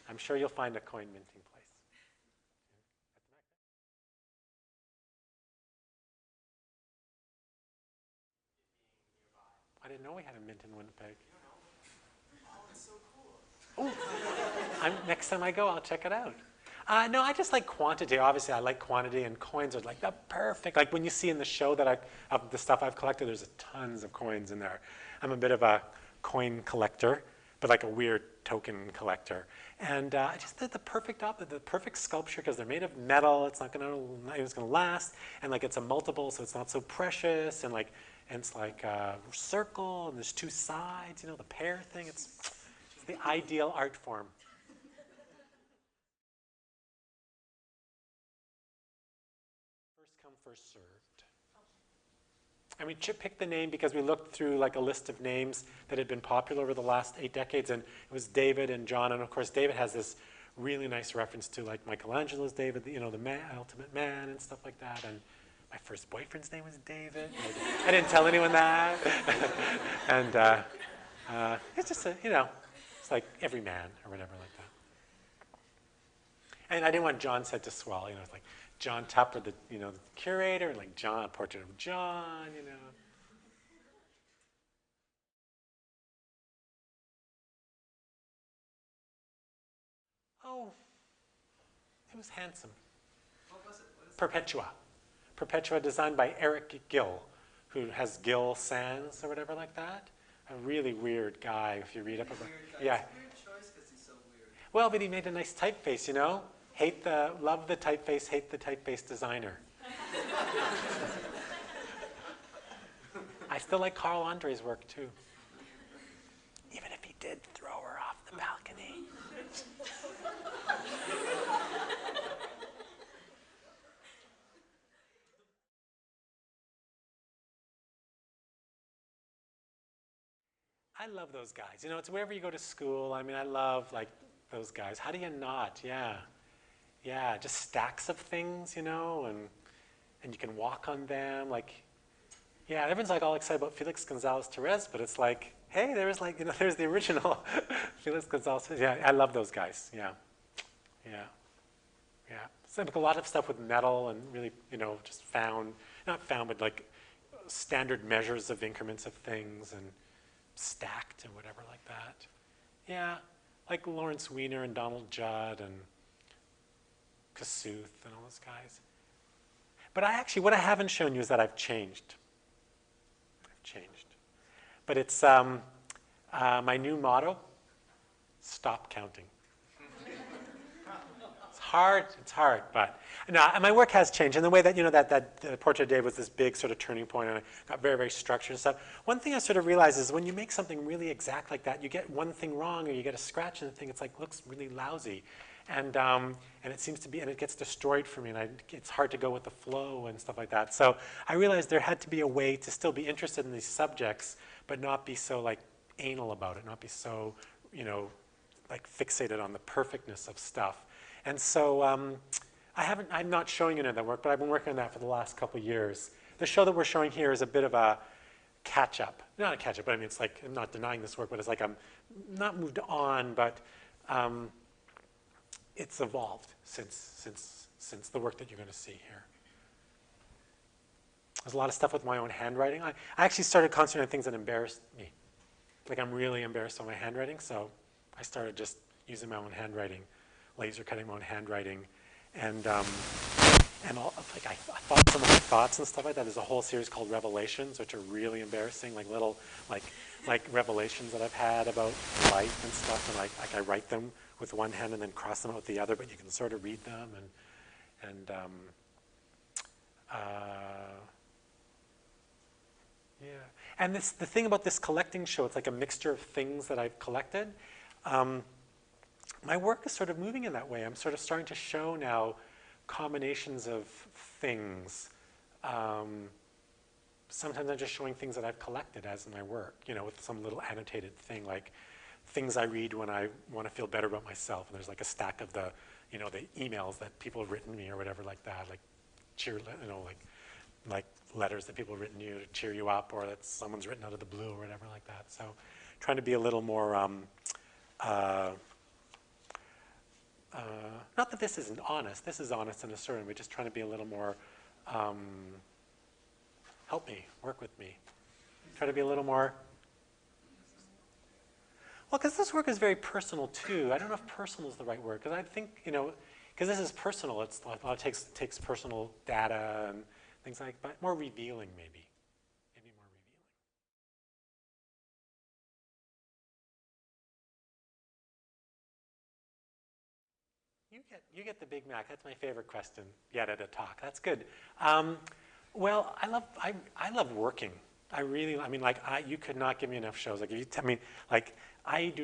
I'm sure you'll find a coin minting place. I didn't know we had a mint in Winnipeg. Oh, it's so cool. Next time I go, I'll check it out. No, I just like quantity. Obviously, I like quantity, and coins are like the perfect. Like when you see in the show that of the stuff I've collected, there's tons of coins in there. I'm a bit of a coin collector, but like a weird token collector. And I just did the perfect sculpture because they're made of metal. It's gonna last, and like it's a multiple, so it's not so precious. And it's like a circle, and there's two sides. You know, the pair thing. It's the ideal art form. First come, first served. And we picked the name because we looked through like a list of names that had been popular over the last 8 decades, and it was David and John. And of course, David has this really nice reference to like Michelangelo's David, the ultimate man and stuff like that. And my first boyfriend's name was David. I didn't tell anyone that. And it's just it's like every man or whatever like that. And I didn't want John said to swell. It's like John Tupper, the curator, and like John, portrait of John. Oh, he was handsome. What was it? What is it? Perpetua. Perpetua, designed by Eric Gill, who has Gill Sands or whatever like that. A really weird guy, if you read up about. Yeah. It's a weird choice because he's so weird. Well, but he made a nice typeface, love the typeface, hate the typeface designer. I still like Carl Andre's work too. Even if he did throw her off the balcony. I love those guys. It's wherever you go to school. I mean, I love like those guys. How do you not? Yeah. Yeah, just stacks of things, and you can walk on them. Like, yeah, everyone's like all excited about Felix Gonzalez Torres, but it's like, hey, there's there's the original Felix Gonzalez. Yeah, I love those guys. Yeah, yeah, yeah. So like a lot of stuff with metal and really, just not found, but like standard measures of increments of things and stacked and whatever like that. Yeah, like Lawrence Weiner and Donald Judd and Kossuth and all those guys. But what I haven't shown you is that I've changed. But it's my new motto: stop counting. It's hard, but no, my work has changed in the way that, that Portrait of Dave was this big sort of turning point, and I got very, very structured and stuff. One thing I sort of realized is when you make something really exact like that, you get one thing wrong or you get a scratch in the thing, it's like, looks really lousy. And it seems to be, and it gets destroyed for me, and it's hard to go with the flow and stuff like that. So I realized there had to be a way to still be interested in these subjects, but not be so like anal about it, not be so, like fixated on the perfectness of stuff. And so I'm not showing any of that work, but I've been working on that for the last couple of years. The show that we're showing here is a bit of a catch-up. Not a catch-up, but I mean, it's like, I'm not denying this work, but it's like I'm not moved on, but it's evolved since the work that you're going to see here. There's a lot of stuff with my own handwriting. I actually started concentrating on things that embarrassed me. Like I'm really embarrassed on my handwriting, so I started just using my own handwriting, laser cutting my own handwriting, and I thought some of my thoughts and stuff like that. There's a whole series called Revelations, which are really embarrassing, like little like revelations that I've had about life and stuff, and like I write them with one hand and then cross them out with the other, but you can sort of read them yeah. And the thing about this collecting show, it's like a mixture of things that I've collected. My work is sort of moving in that way. I'm sort of starting to show now combinations of things. Sometimes I'm just showing things that I've collected as my work, with some little annotated thing, like things I read when I want to feel better about myself. And there's like a stack of the emails that people have written me or whatever like that, like like letters that people have written you to cheer you up, or that someone's written out of the blue or whatever like that. So trying to be a little more, not that this isn't honest. This is honest in a certain way, just trying to be a little more, help me, work with me. Try to be a little more Well, because this work is very personal too. I don't know if personal is the right word, because I think, because this is personal, it's a lot takes personal data and things like, but more revealing maybe. Maybe more revealing. You get the Big Mac. That's my favorite question yet at a talk. That's good. Well, I love working. You could not give me enough shows. Like, if you tell me, like, I've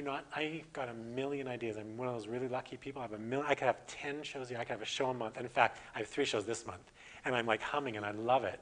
got a million ideas. I'm one of those really lucky people. I could have 10 shows a year. I could have a show a month. And in fact, I have 3 shows this month. And I'm like humming and I love it.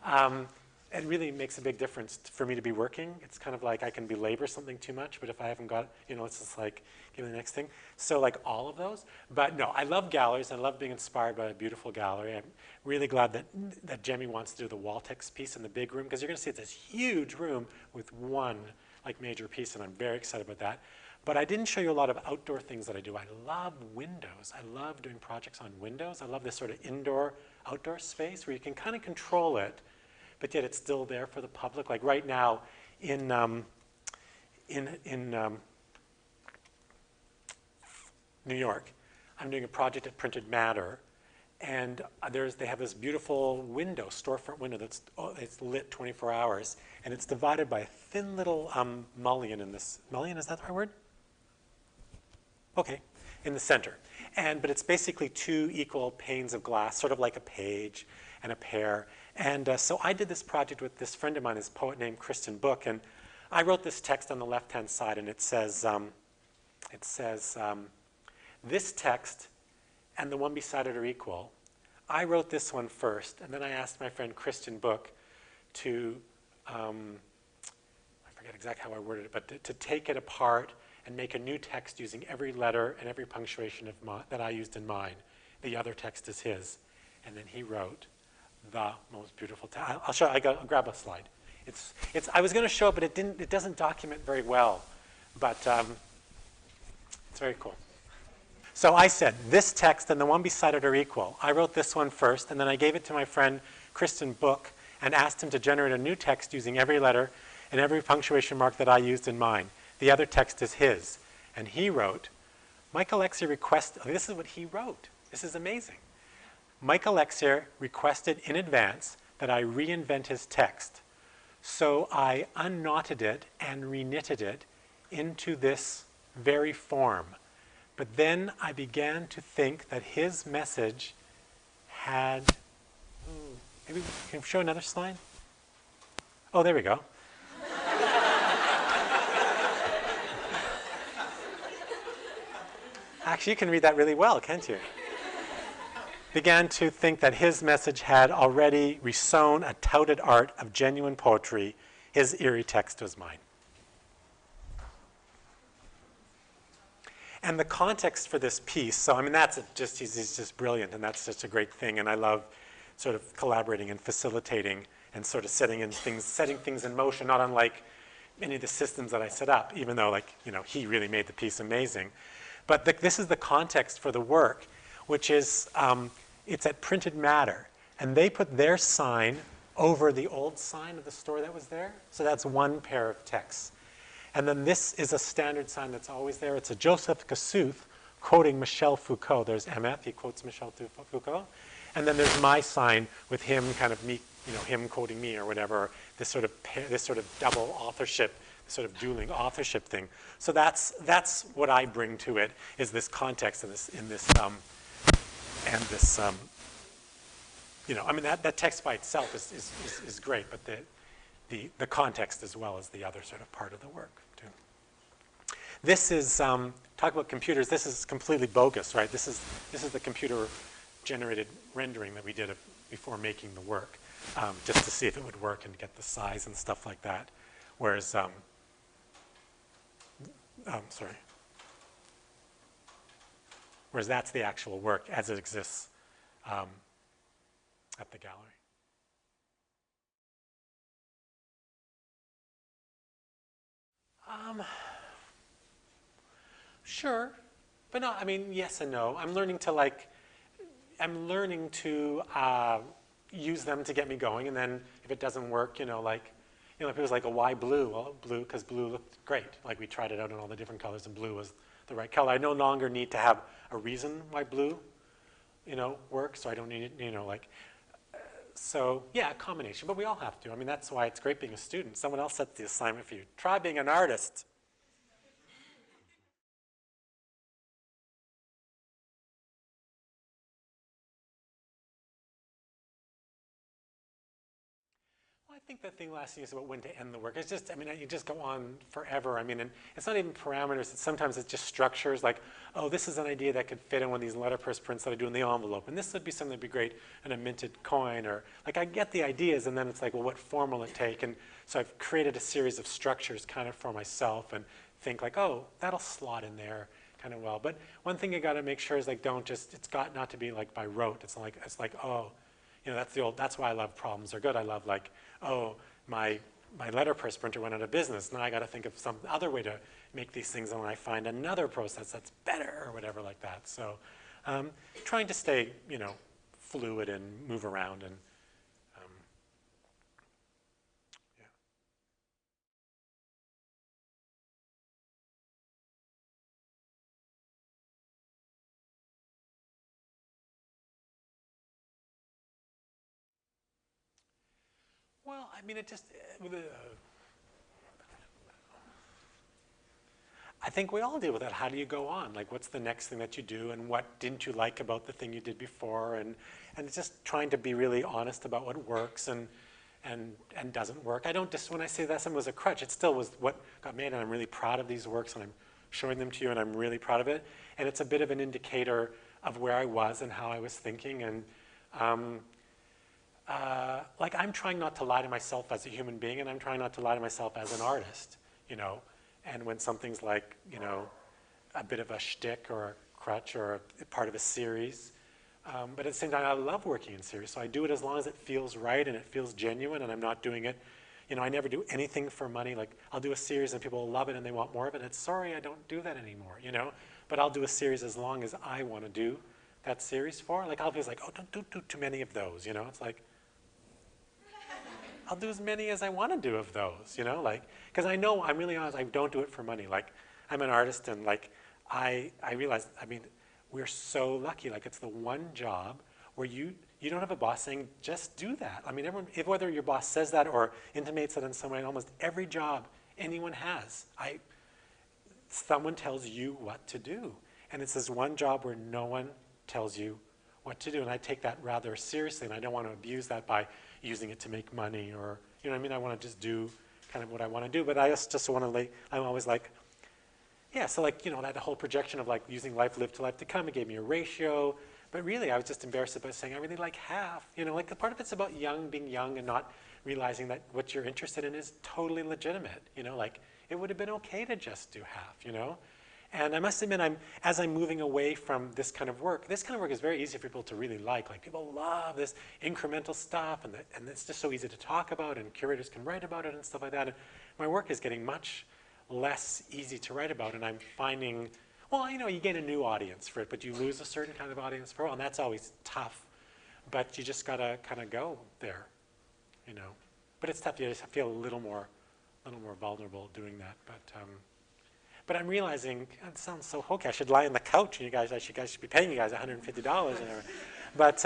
It really makes a big difference for me to be working. It's kind of like I can belabor something too much, but if I haven't got, it's just like, give me the next thing. So like all of those. But no, I love galleries. I love being inspired by a beautiful gallery. I'm really glad that Jemmy wants to do the Waltex piece in the big room, because you're going to see it's this huge room with one like major piece, and I'm very excited about that. But I didn't show you a lot of outdoor things that I do. I love windows. I love doing projects on windows. I love this sort of indoor-outdoor space where you can kind of control it, but yet it's still there for the public. Like right now in New York, I'm doing a project at Printed Matter, and they have this beautiful window, storefront window it's lit 24 hours, and it's divided by a thin little mullion in this. Mullion, is that the right word? Okay, in the center. But it's basically 2 equal panes of glass, sort of like a page and a pair. And so I did this project with this friend of mine, this poet named Kristen Book, and I wrote this text on the left-hand side, and it says, this text and the one beside it are equal. I wrote this one first, and then I asked my friend Kristen Book to, I forget exactly how I worded it, but to take it apart and make a new text using every letter and every punctuation that I used in mine. The other text is his. And then he wrote the most beautiful text. I'll show. I'll grab a slide. I was going to show it, but it doesn't document very well. But it's very cool. So I said, this text and the one beside it are equal. I wrote this one first, and then I gave it to my friend Kristen Book and asked him to generate a new text using every letter and every punctuation mark that I used in mine. The other text is his. And he wrote, Micah Lexier this is what he wrote. This is amazing. Micah Lexier requested in advance that I reinvent his text. So I unknotted it and reknitted it into this very form. But then I began to think that his message had, maybe can you show another slide? Oh, there we go. Actually, you can read that really well, can't you? Began to think that his message had already resown a touted art of genuine poetry. His eerie text was mine. And the context for this piece, so I mean, he's just brilliant, and that's such a great thing, and I love sort of collaborating and facilitating and sort of setting things in motion, not unlike any of the systems that I set up, even though he really made the piece amazing. But this is the context for the work, which is, it's at Printed Matter, and they put their sign over the old sign of the store that was there, so that's one pair of texts. And then this is a standard sign that's always there. It's a Joseph Kossuth quoting Michel Foucault. There's MF, he quotes Michel Foucault. And then there's my sign with him kind of him quoting me or whatever, this sort of double authorship, sort of dueling authorship thing. So that's what I bring to it, is this context and this that text by itself is great, but the context as well is the other sort of part of the work too. This is, talk about computers, this is completely bogus, right? This is the computer generated rendering that we did before making the work, just to see if it would work and get the size and stuff like that. Whereas, whereas that's the actual work as it exists at the gallery. Sure, but no, I mean, yes and no. I'm learning to use them to get me going, and then if it doesn't work, you know, people's like, oh, why blue? Well, blue, because blue looked great. Like we tried it out in all the different colors and blue was the right color. I no longer need to have a reason why blue, you know, works. So I don't need, you know, like, so yeah, a combination, but we all have to. I mean, that's why it's great being a student. Someone else sets the assignment for you. Try being an artist. Well, I think the thing last thing is about when to end the work. It's just, I mean, you just go on forever. I mean, and it's not even parameters. Sometimes it's just structures like, oh, this is an idea that could fit in one of these letterpress prints that I do in the envelope. And this would be something that'd be great in a minted coin, or like I get the ideas and then it's like, well, what form will it take? And so I've created a series of structures kind of for myself and think like, oh, that'll slot in there kind of well. But one thing you got to make sure is like, don't just, it's got not to be like by rote. It's like, oh, you know, that's why I love problems are good. I love like, oh, my letterpress printer went out of business. Now I got to think of some other way to make these things, and I find another process that's better or whatever like that. So trying to stay, you know, fluid and move around and yeah. Well, I mean, it just, I think we all deal with that. How do you go on? Like, what's the next thing that you do, and what didn't you like about the thing you did before? And it's just trying to be really honest about what works and doesn't work. I don't just, when I say that something was a crutch, it still was what got made, and I'm really proud of these works, and I'm showing them to you, and I'm really proud of it. And it's a bit of an indicator of where I was and how I was thinking. And like, I'm trying not to lie to myself as a human being, and I'm trying not to lie to myself as an artist, you know. And when something's like, you know, a bit of a shtick or a crutch or a part of a series, but at the same time, I love working in series, so I do it as long as it feels right and it feels genuine, and I'm not doing it, you know, I never do anything for money. Like, I'll do a series and people will love it and they want more of it, and it's sorry, I don't do that anymore, you know. But I'll do a series as long as I want to do that series for. Like, I'll be like, oh, don't do too many of those, you know. It's like, I'll do as many as I want to do of those, you know, like, because I know, I'm really honest, I don't do it for money. Like, I'm an artist, and like, I realize, I mean, we're so lucky. Like, it's the one job where you don't have a boss saying, just do that. I mean, everyone, whether your boss says that or intimates it in some way, in almost every job anyone has, someone tells you what to do. And it's this one job where no one tells you what to do. And I take that rather seriously, and I don't want to abuse that by using it to make money, or, you know what I mean? I want to just do kind of what I want to do. But I just want to, like, I'm always like, yeah, so like, you know, that whole projection of like using life lived to life to come, it gave me a ratio. But really, I was just embarrassed about saying I really like half. You know, like, the part of it's about being young and not realizing that what you're interested in is totally legitimate. You know, like, it would have been okay to just do half, you know? And I must admit, as I'm moving away from this kind of work is very easy for people to really like. Like, people love this incremental stuff, and it's just so easy to talk about, and curators can write about it and stuff like that. And my work is getting much less easy to write about, and I'm finding, well, you know, you gain a new audience for it, but you lose a certain kind of audience for a while, and that's always tough. But you just gotta kind of go there, you know. But it's tough. You just feel a little more vulnerable doing that. But I'm realizing, it sounds so hokey, I should lie on the couch and I should be paying you guys $150 or whatever. But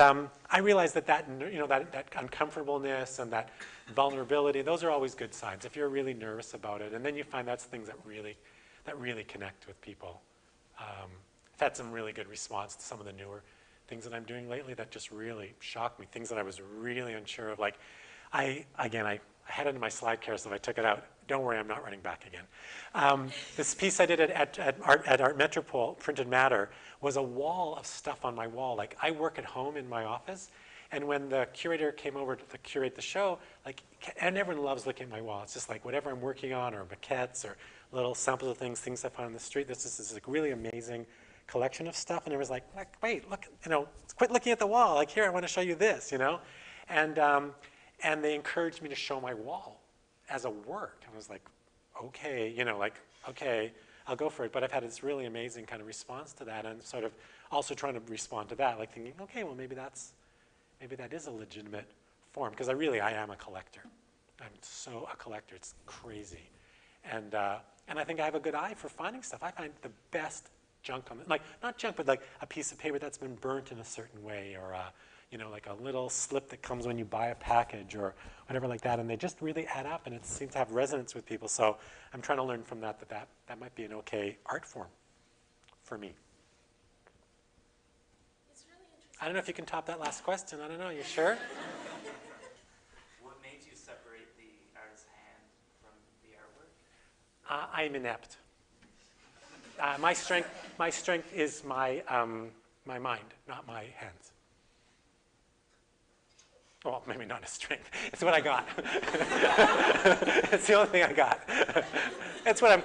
I realize that you know, that uncomfortableness and that vulnerability, those are always good signs if you're really nervous about it. And then you find that's things that really connect with people. I've had some really good response to some of the newer things that I'm doing lately that just really shocked me, things that I was really unsure of. Like, I had it in my slide carousel, I took it out. Don't worry, I'm not running back again. This piece I did at Art Metropole, Printed Matter, was a wall of stuff on my wall. Like, I work at home in my office, and when the curator came over to curate the show, like, and everyone loves looking at my wall. It's just like whatever I'm working on, or maquettes, or little samples of things I find on the street. This is like really amazing collection of stuff, and it was like, wait, look, you know, quit looking at the wall. Like, here, I want to show you this, you know, and they encouraged me to show my wall as a work. I was like, okay, you know, like, okay, I'll go for it. But I've had this really amazing kind of response to that, and sort of also trying to respond to that, like thinking, okay, well, maybe that is a legitimate form, because I am a collector. I'm so a collector. It's crazy. And I think I have a good eye for finding stuff. I find the best junk on it. Like, not junk, but like a piece of paper that's been burnt in a certain way, or like a little slip that comes when you buy a package or whatever like that. And they just really add up, and it seems to have resonance with people. So I'm trying to learn from that might be an okay art form for me. It's really interesting. I don't know if you can top that last question. I don't know. You sure? What made you separate the artist's hand from the artwork? I'm inept. My strength is my mind, not my hands. Well, maybe not a strength. It's what I got. It's the only thing I got. It's what I'm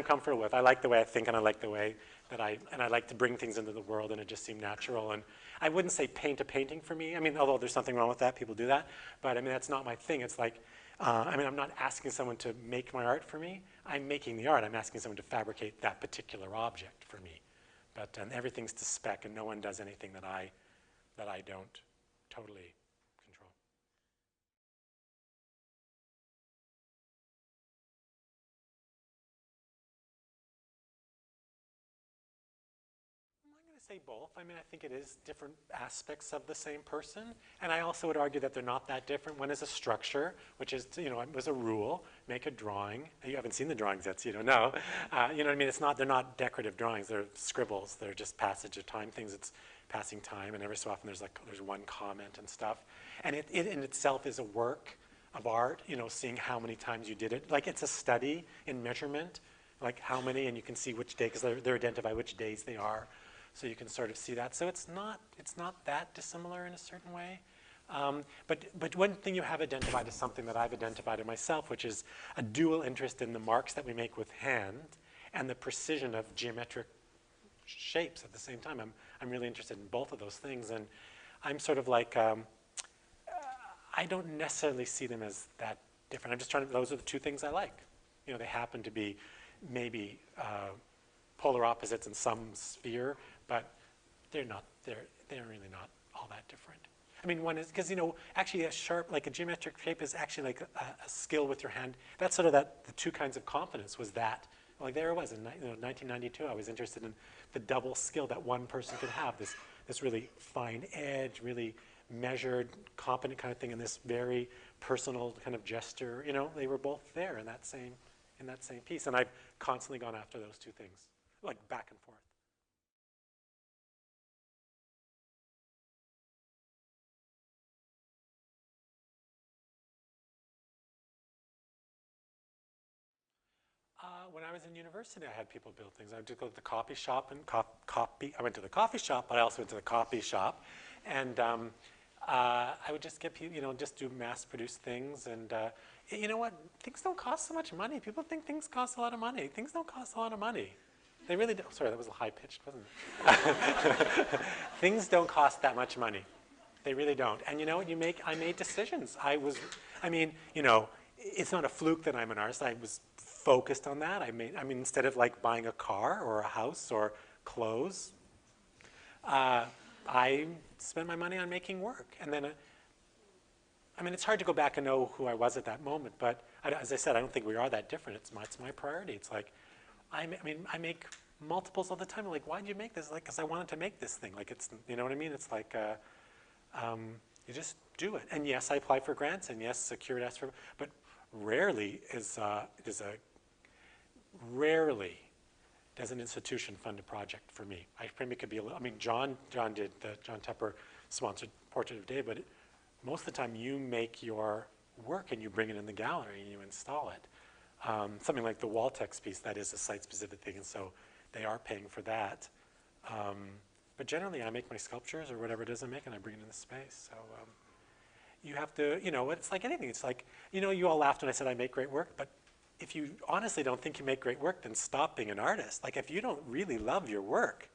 comfortable with. I like the way I think, and I like the way that I like to bring things into the world, and it just seemed natural. And I wouldn't say paint a painting for me. I mean, although there's something wrong with that, people do that. But I mean, that's not my thing. It's like, I'm not asking someone to make my art for me. I'm making the art. I'm asking someone to fabricate that particular object for me. But everything's to spec, and no one does anything that I don't totally control. I'm going to say both. I mean, I think it is different aspects of the same person. And I also would argue that they're not that different. One is a structure, which is, it was a rule, make a drawing. You haven't seen the drawings yet, so you don't know. You know what I mean? They're not decorative drawings. They're scribbles. They're just passage of time things. It's passing time, and every so often there's one comment and stuff. And it in itself is a work of art, seeing how many times you did it. Like, it's a study in measurement, like how many, and you can see which day, because they're identify which days they are. So you can sort of see that. So it's not that dissimilar in a certain way. But one thing you have identified is something that I've identified in myself, which is a dual interest in the marks that we make with hand and the precision of geometric shapes at the same time. I'm really interested in both of those things. And I'm sort of like, I don't necessarily see them as that different. I'm just those are the two things I like. They happen to be maybe polar opposites in some sphere, but they're really not all that different. I mean, one is, because, actually a geometric shape is actually like a skill with your hand. That's sort of the two kinds of confidence was that. Like, there it was in 1992, I was interested in the double skill that one person could have, this really fine edge, really measured, competent kind of thing, and this very personal kind of gesture. They were both there in that same piece. And I've constantly gone after those two things, like back and forth. When I was in university, I had people build things. I would go to the coffee shop and I went to the coffee shop, but I also went to the coffee shop, and I would just get people, just do mass-produced things. And you know what? Things don't cost so much money. People think things cost a lot of money. Things don't cost a lot of money. They really don't. Sorry, that was a high-pitched, wasn't it? Things don't cost that much money. They really don't. And you know what? I made decisions. It's not a fluke that I'm an artist. I was focused on that. Instead of like buying a car or a house or clothes, I spent my money on making work. And then, it's hard to go back and know who I was at that moment. But as I said, I don't think we are that different. It's my priority. It's like, I make multiples all the time. Like, why did you make this? Like, because I wanted to make this thing. Like, it's, you know what I mean? It's like, you just do it. And yes, I apply for grants, and yes, a curator asks for, but rarely rarely does an institution fund a project for me. It could be John Tepper sponsored Portrait of Dave, but most of the time you make your work and you bring it in the gallery and you install it. Something like the Waltex piece, that is a site-specific thing, and so they are paying for that. But generally, I make my sculptures or whatever it is I make, and I bring it in the space. So you have to, it's like anything. It's like, you all laughed when I said I make great work, but if you honestly don't think you make great work, then stop being an artist. Like, if you don't really love your work,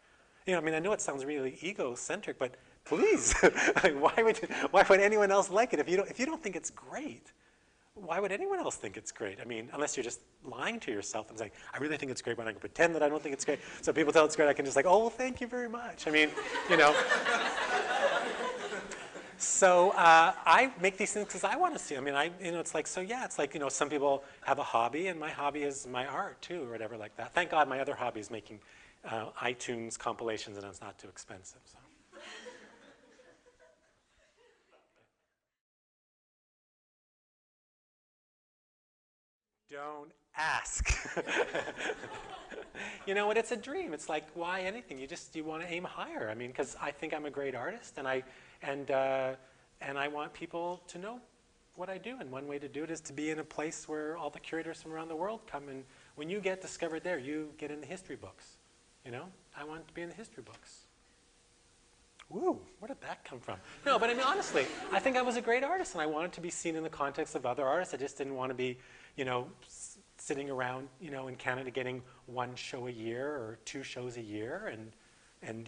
I know it sounds really egocentric, but please, why would anyone else like it? If you don't think it's great, why would anyone else think it's great? Unless you're just lying to yourself and saying, I really think it's great, but I can pretend that I don't think it's great. So people tell it's great, I can just like, oh, well, thank you very much. So I make these things because I want to see. I mean, it's like, so yeah, it's like, some people have a hobby, and my hobby is my art too, or whatever like that. Thank God my other hobby is making iTunes compilations, and it's not too expensive. So. Don't ask. You know what? It's a dream. It's like, why anything? You want to aim higher. I mean, because I think I'm a great artist, and I want people to know what I do. And one way to do it is to be in a place where all the curators from around the world come. And when you get discovered there, you get in the history books. I want to be in the history books. Woo, where did that come from? No, but I mean, honestly, I think I was a great artist, and I wanted to be seen in the context of other artists. I just didn't want to be, sitting around, in Canada getting one show a year or 2 shows a year and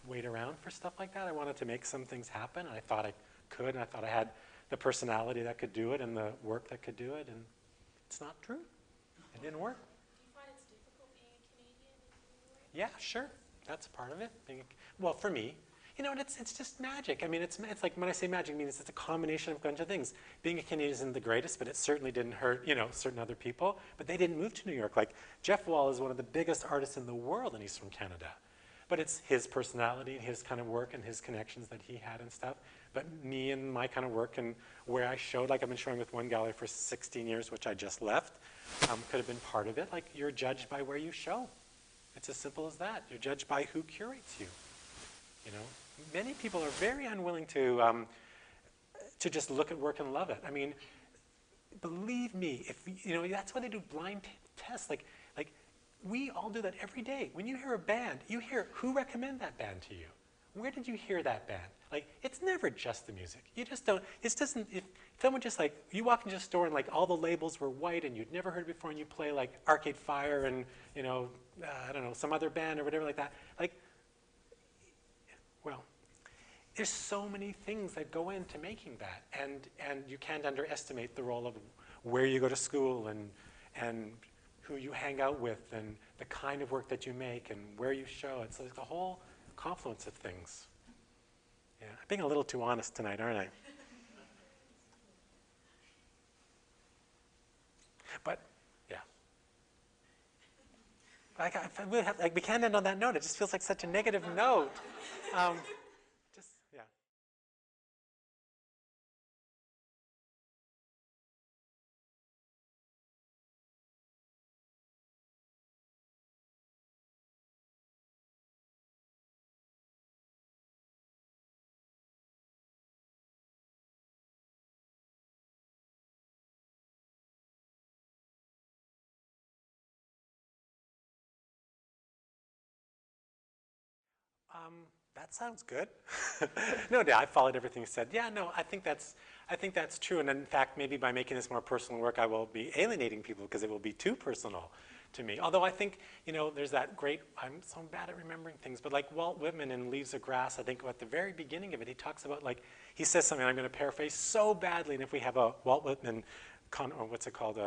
wait around for stuff like that. I wanted to make some things happen, and I thought I could, and I thought I had the personality that could do it and the work that could do it, and it's not true. It didn't work. Do you find it's difficult being a Canadian in New York? Yeah, sure. That's part of it. Well, for me, it's just magic. I mean, it's like when I say magic, I mean it's a combination of a bunch of things. Being a Canadian isn't the greatest, but it certainly didn't hurt, certain other people. But they didn't move to New York. Like Jeff Wall is one of the biggest artists in the world, and he's from Canada. But it's his personality and his kind of work and his connections that he had and stuff. But me and my kind of work and where I showed, like I've been showing with one gallery for 16 years, which I just left, could have been part of it. Like you're judged by where you show. It's as simple as that. You're judged by who curates you. Many people are very unwilling to just look at work and love it. I mean, believe me, if that's why they do blind tests. Like we all do that every day. When you hear a band, you hear who recommended that band to you. Where did you hear that band? Like it's never just the music. You just don't. It doesn't. If someone just like you walk into a store and like all the labels were white and you'd never heard it before, and you play like Arcade Fire and I don't know, some other band or whatever like that. Like, well. There's so many things that go into making that, and you can't underestimate the role of where you go to school and who you hang out with and the kind of work that you make and where you show. It's like the whole confluence of things. Yeah, I'm being a little too honest tonight, aren't I? But yeah, we can't end on that note. It just feels like such a negative note. Yeah. That sounds good. No, yeah, I followed everything you said. Yeah, no, I think that's true. And in fact, maybe by making this more personal work, I will be alienating people because it will be too personal to me. Although I think, there's that great, I'm so bad at remembering things, but like Walt Whitman in Leaves of Grass, I think at the very beginning of it, he talks about he says something I'm going to paraphrase so badly, and if we have a Walt Whitman, or what's it called,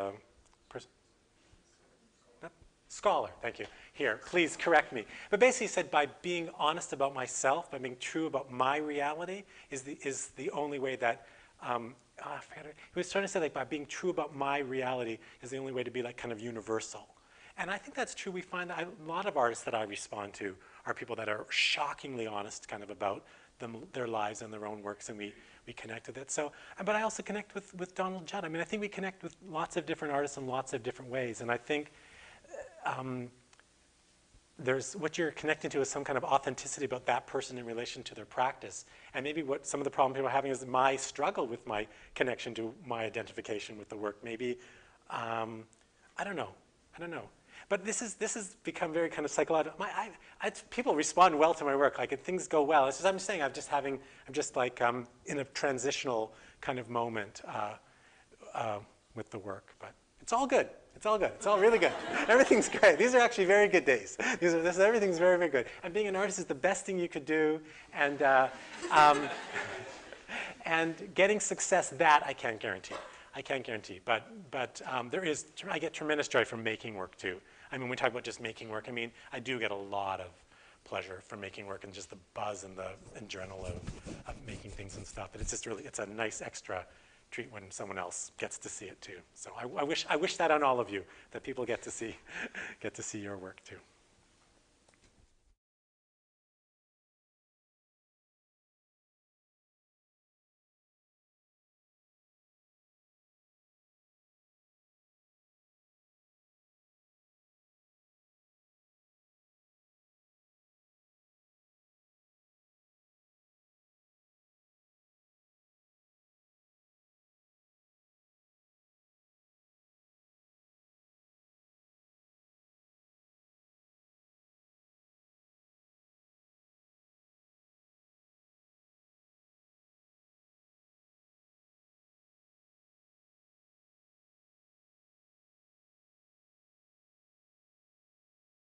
scholar, thank you. Here, please correct me. But basically he said by being honest about myself, by being true about my reality is the only way that, I forgot it. He was trying to say by being true about my reality is the only way to be kind of universal. And I think that's true. We find that a lot of artists that I respond to are people that are shockingly honest kind of about their lives and their own works, and we connect with it. So, but I also connect with Donald Judd. I mean, I think we connect with lots of different artists in lots of different ways, and I think there's what you're connecting to is some kind of authenticity about that person in relation to their practice. And maybe what some of the problem people are having is my struggle with my connection to my identification with the work. Maybe, I don't know. But this has become very kind of psychological. People respond well to my work. Like if things go well, it's just, I'm saying I'm just like in a transitional kind of moment with the work. But it's all good. It's all good. It's all really good. Everything's great. These are actually very good days. Everything's very, very good. And being an artist is the best thing you could do. And and getting success, that I can't guarantee. I can't guarantee. But I get tremendous joy from making work too. I mean, when we talk about just making work, I mean, I do get a lot of pleasure from making work and just the buzz and the adrenaline of making things and stuff. But it's just really, it's a nice extra treat when someone else gets to see it too. So I wish that on all of you, that people get to see your work too.